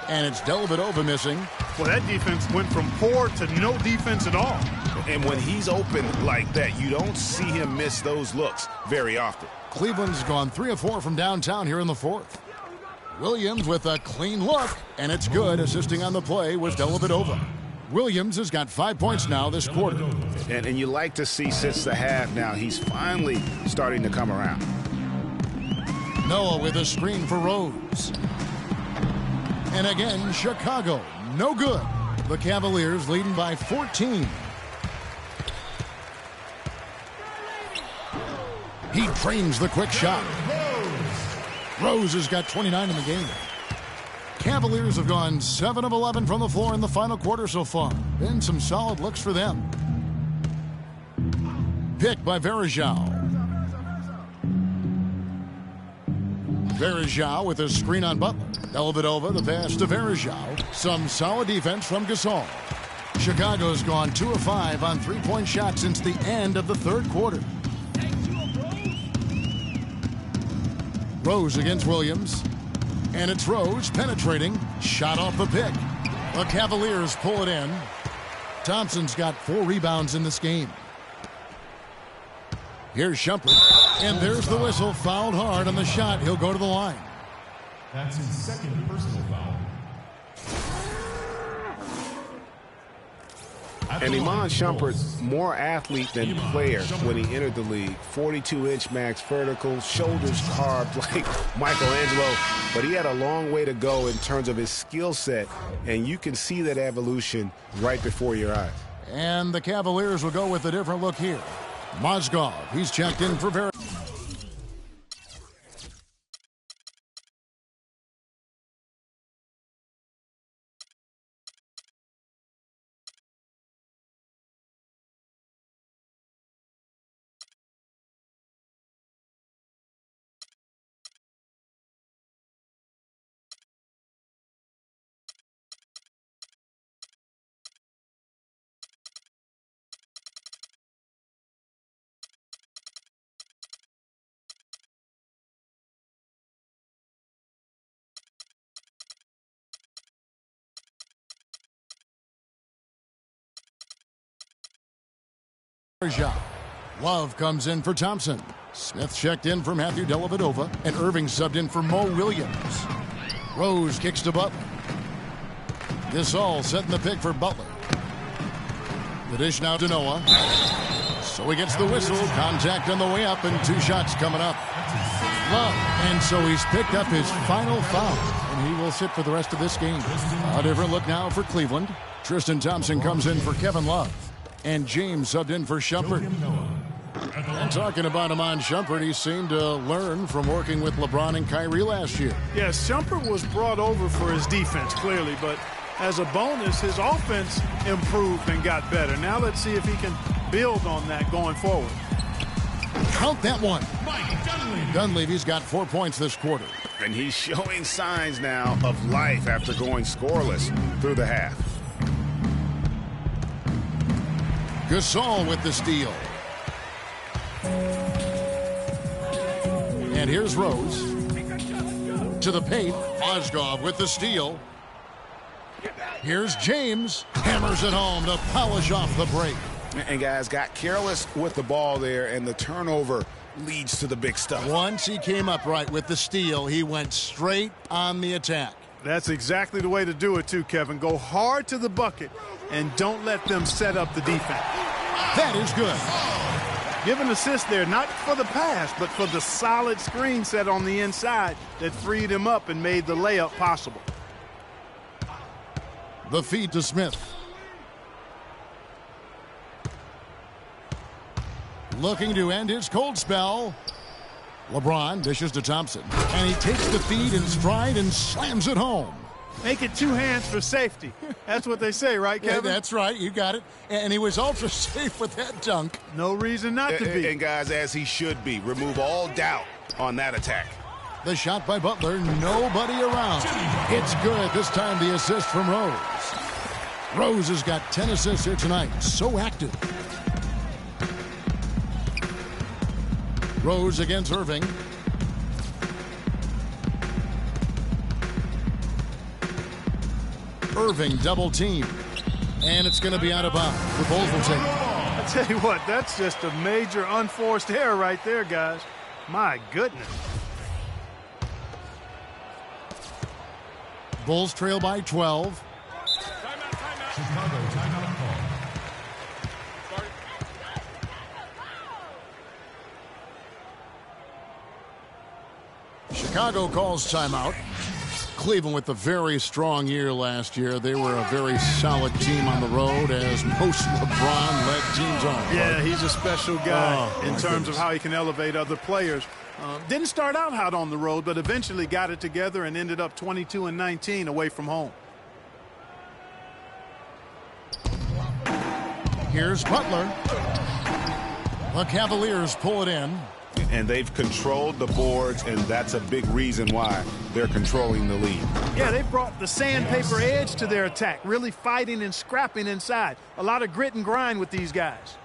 And it's Dellavedova missing. Well, that defense went from poor to no defense at all. And when he's open like that, you don't see him miss those looks very often. Cleveland's gone 3 of 4 from downtown here in the fourth. Williams with a clean look, and it's good. Assisting on the play was Dellavedova. Williams has got 5 points now this quarter. And you like to see since the half now, he's finally starting to come around. Noah with a screen for Rose. And again, Chicago, no good. The Cavaliers leading by 14. He trains the quick shot. Rose has got 29 in the game. Cavaliers have gone 7 of 11 from the floor in the final quarter so far. Been some solid looks for them. Pick by Verajao. Verajao with a screen on Butler. Dellavedova, the pass to Verajao. Some solid defense from Gasol. Chicago's gone 2 of 5 on three-point shots since the end of the third quarter. Rose against Williams. And it's Rose penetrating. Shot off the pick. The Cavaliers pull it in. Thompson's got 4 rebounds in this game. Here's Shumpert. And there's the whistle. Fouled hard on the shot. He'll go to the line. That's his second personal foul. And Iman Shumpert, more athlete than player when he entered the league. 42-inch max vertical, shoulders carved like Michelangelo. But he had a long way to go in terms of his skill set, and you can see that evolution right before your eyes. And the Cavaliers will go with a different look here. Mozgov, he's checked in for shot. Love comes in for Thompson. Smith checked in for Matthew Dellavedova, and Irving subbed in for Mo Williams. Rose kicks to Butler. Gasol setting the pick for Butler. The dish now to Noah. So he gets the whistle. Contact on the way up, and 2 shots coming up. Love. And so he's picked up his final foul, and he will sit for the rest of this game. A different look now for Cleveland. Tristan Thompson comes in for Kevin Love. And James subbed in for Shumpert. And talking about Iman Shumpert, he seemed to learn from working with LeBron and Kyrie last year. Yes, Shumpert was brought over for his defense, clearly, but as a bonus, his offense improved and got better. Now let's see if he can build on that going forward. Count that one. Dunleavy's got 4 points this quarter. And he's showing signs now of life after going scoreless through the half. Gasol with the steal. And here's Rose. To the paint. Mozgov with the steal. Here's James. Hammers it home to polish off the break. And guys got careless with the ball there, and the turnover leads to the big stuff. Once he came up right with the steal, he went straight on the attack. That's exactly the way to do it too, Kevin. Go hard to the bucket and don't let them set up the defense. That is good. Give an assist there, not for the pass, but for the solid screen set on the inside that freed him up and made the layup possible. The feed to Smith. Looking to end his cold spell. LeBron dishes to Thompson. And he takes the feed in stride and slams it home. Make it 2 hands for safety. That's what they say, right, Kevin? Yeah, that's right. You got it. And he was ultra safe with that dunk. No reason not to be. And guys, as he should be. Remove all doubt on that attack. The shot by Butler. Nobody around. It's good. This time the assist from Rose. Rose has got 10 assists here tonight. So active. Rose against Irving. Irving double team. And it's going to be out of bounds. The Bulls will take it. I tell you what, that's just a major unforced error right there, guys. My goodness. Bulls trail by 12. Chicago timeout call. Chicago calls timeout. Cleveland with a very strong year last year. They were a very solid team on the road, as most LeBron-led teams are. Yeah, he's a special guy in terms of how he can elevate other players. Didn't start out hot on the road, but eventually got it together and ended up 22-19 away from home. Here's Butler. The Cavaliers pull it in. And they've controlled the boards, and that's a big reason why they're controlling the lead. Yeah, they brought the sandpaper edge to their attack, really fighting and scrapping inside. A lot of grit and grind with these guys.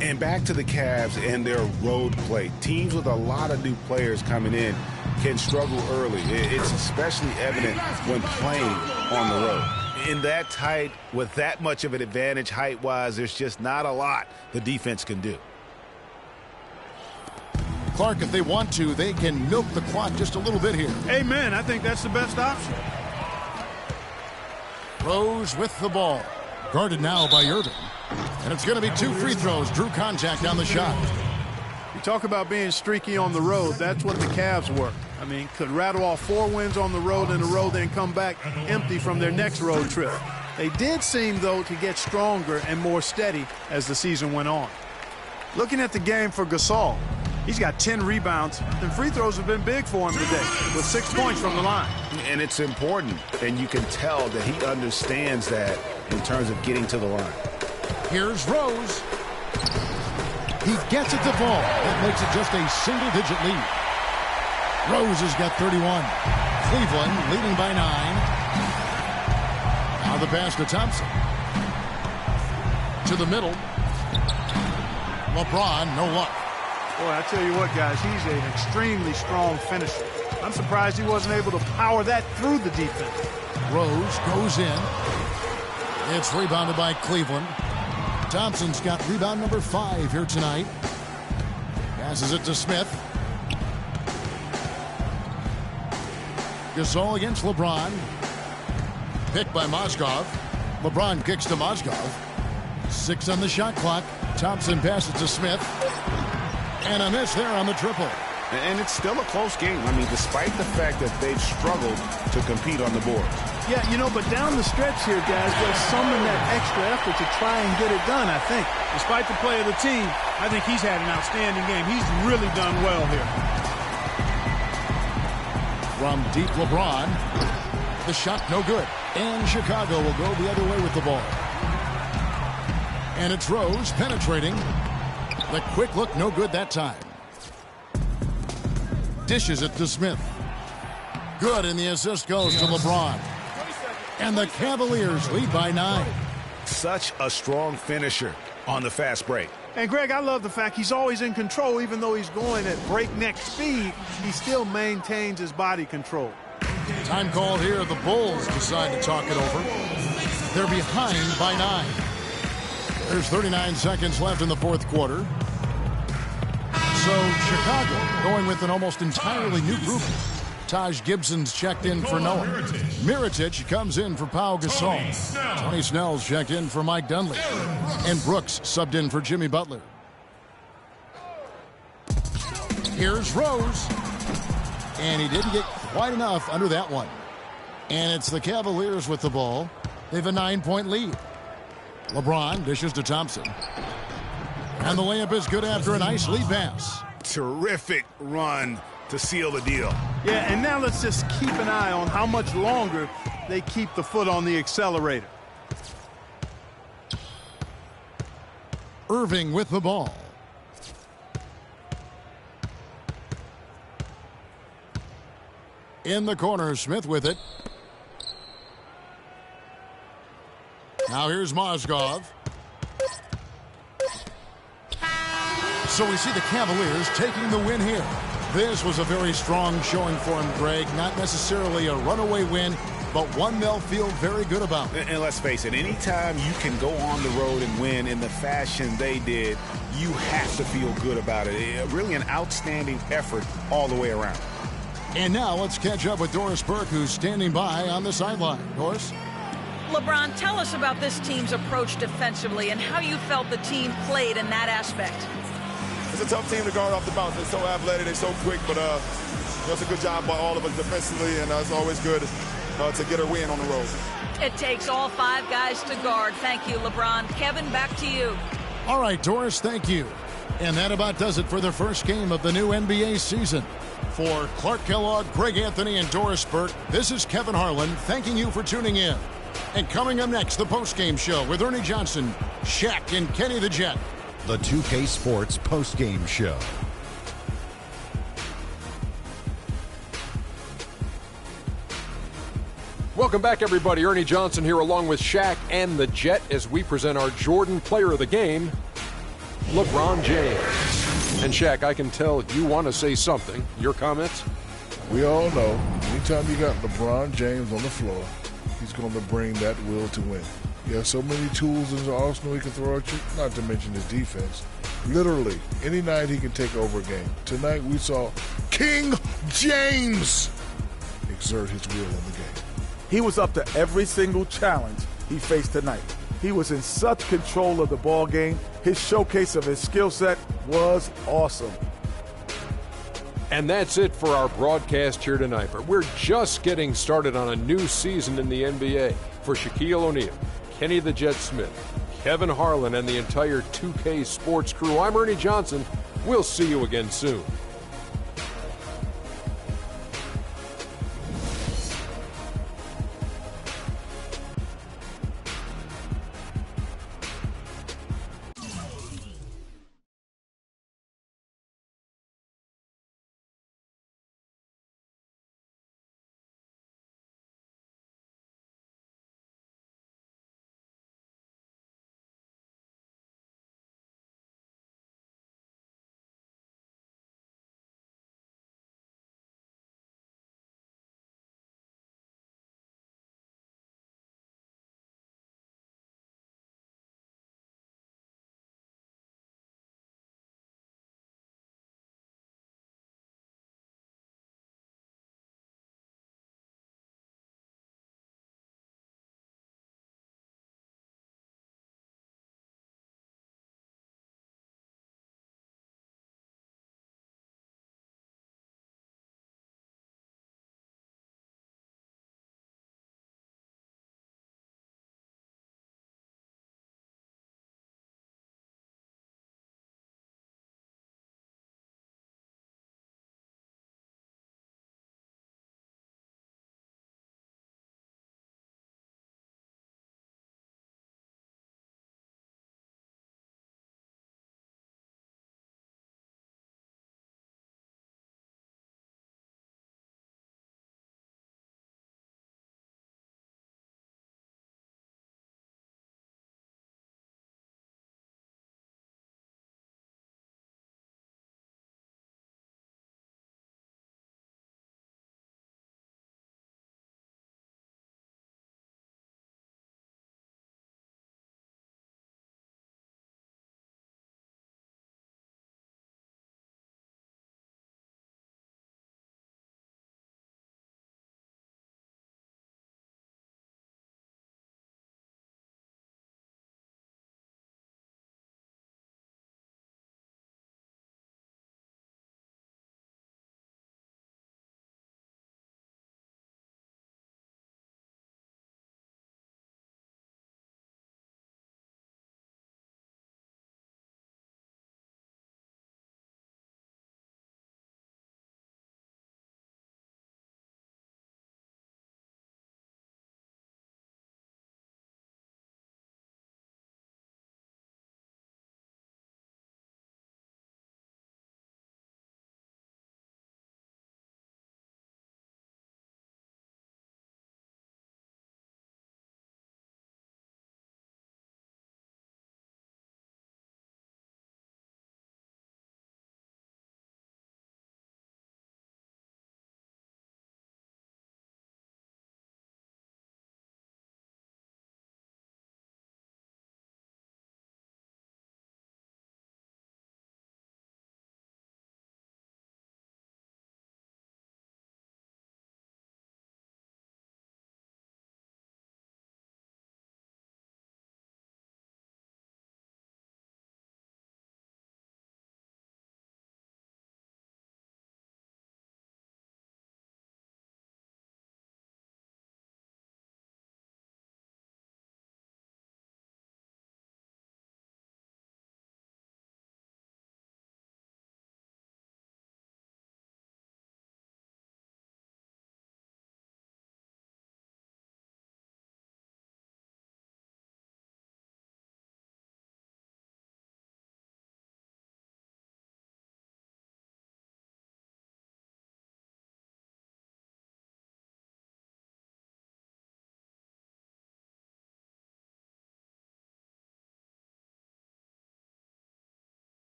And back to the Cavs and their road play. Teams with a lot of new players coming in can struggle early. It's especially evident when playing on the road. In that tight, with that much of an advantage height-wise, there's just not a lot the defense can do. Clark, if they want to, they can milk the clock just a little bit here. Amen. I think that's the best option. Rose with the ball. Guarded now by Irving. And it's going to be 2 free throws. Drew contact on the shot. You talk about being streaky on the road. That's what the Cavs were. I mean, could rattle off 4 wins on the road in a row, then come back empty from their next road trip. They did seem, though, to get stronger and more steady as the season went on. Looking at the game for Gasol, he's got 10 rebounds, and free throws have been big for him today, with 6 points from the line. And it's important, and you can tell that he understands that in terms of getting to the line. Here's Rose. He gets it to fall. That makes it just a single-digit lead. Rose has got 31. Cleveland leading by 9. Now the pass to Thompson. To the middle. LeBron, no luck. Boy, I tell you what, guys, he's an extremely strong finisher. I'm surprised he wasn't able to power that through the defense. Rose goes in. It's rebounded by Cleveland. Thompson's got rebound number 5 here tonight. Passes it to Smith. Gasol against LeBron. Picked by Mozgov. LeBron kicks to Mozgov. 6 on the shot clock. Thompson passes to Smith. And a miss there on the triple. And it's still a close game. I mean, despite the fact that they've struggled to compete on the board. Yeah, but down the stretch here, guys, they'll summon that extra effort to try and get it done, I think. Despite the play of the team, I think he's had an outstanding game. He's really done well here. From deep LeBron. The shot no good. And Chicago will go the other way with the ball. And it's Rose penetrating. The quick look no good that time. Dishes it to Smith. Good, and the assist goes to LeBron. And the Cavaliers lead by 9. Such a strong finisher on the fast break. And, Greg, I love the fact he's always in control. Even though he's going at breakneck speed, he still maintains his body control. Time called here. The Bulls decide to talk it over. They're behind by 9. There's 39 seconds left in the fourth quarter. So Chicago going with an almost entirely new group. Taj Gibson's checked in for Noah. Mirotic comes in for Pau Gasol. Tony Snell's checked in for Mike Dunleavy. And Brooks subbed in for Jimmy Butler. Here's Rose. And he didn't get quite enough under that one. And it's the Cavaliers with the ball. They have a 9-point lead. LeBron dishes to Thompson. And the layup is good after a nice lead pass. Terrific run to seal the deal. Yeah, and now let's just keep an eye on how much longer they keep the foot on the accelerator. Irving with the ball. In the corner, Smith with it. Now here's Mozgov. So we see the Cavaliers taking the win here. This was a very strong showing for him, Greg. Not necessarily a runaway win, but one they'll feel very good about. And let's face it, anytime you can go on the road and win in the fashion they did, you have to feel good about it. Really an outstanding effort all the way around. And now let's catch up with Doris Burke, who's standing by on the sideline. Doris? LeBron, tell us about this team's approach defensively and how you felt the team played in that aspect. It's a tough team to guard off the bounce. They're so athletic, they're so quick, but it's a good job by all of us defensively, and it's always good to get a win on the road. It takes all 5 guys to guard. Thank you, LeBron. Kevin, back to you. All right, Doris, thank you. And that about does it for the first game of the new NBA season. For Clark Kellogg, Greg Anthony, and Doris Burke, this is Kevin Harlan thanking you for tuning in. And coming up next, the postgame show with Ernie Johnson, Shaq, and Kenny the Jet. The 2K Sports postgame show. Welcome back, everybody. Ernie Johnson here along with Shaq and the Jet as we present our Jordan Player of the Game, LeBron James. And Shaq, I can tell you want to say something. Your comments? We all know, anytime you got LeBron James on the floor, he's going to bring that will to win. He has so many tools in his arsenal he can throw at you, not to mention his defense. Literally, any night he can take over a game. Tonight we saw King James exert his will in the game. He was up to every single challenge he faced tonight. He was in such control of the ball game. His showcase of his skill set was awesome. And that's it for our broadcast here tonight. But we're just getting started on a new season in the NBA. For Shaquille O'Neal, Kenny the Jet Smith, Kevin Harlan, and the entire 2K Sports crew, I'm Ernie Johnson. We'll see you again soon.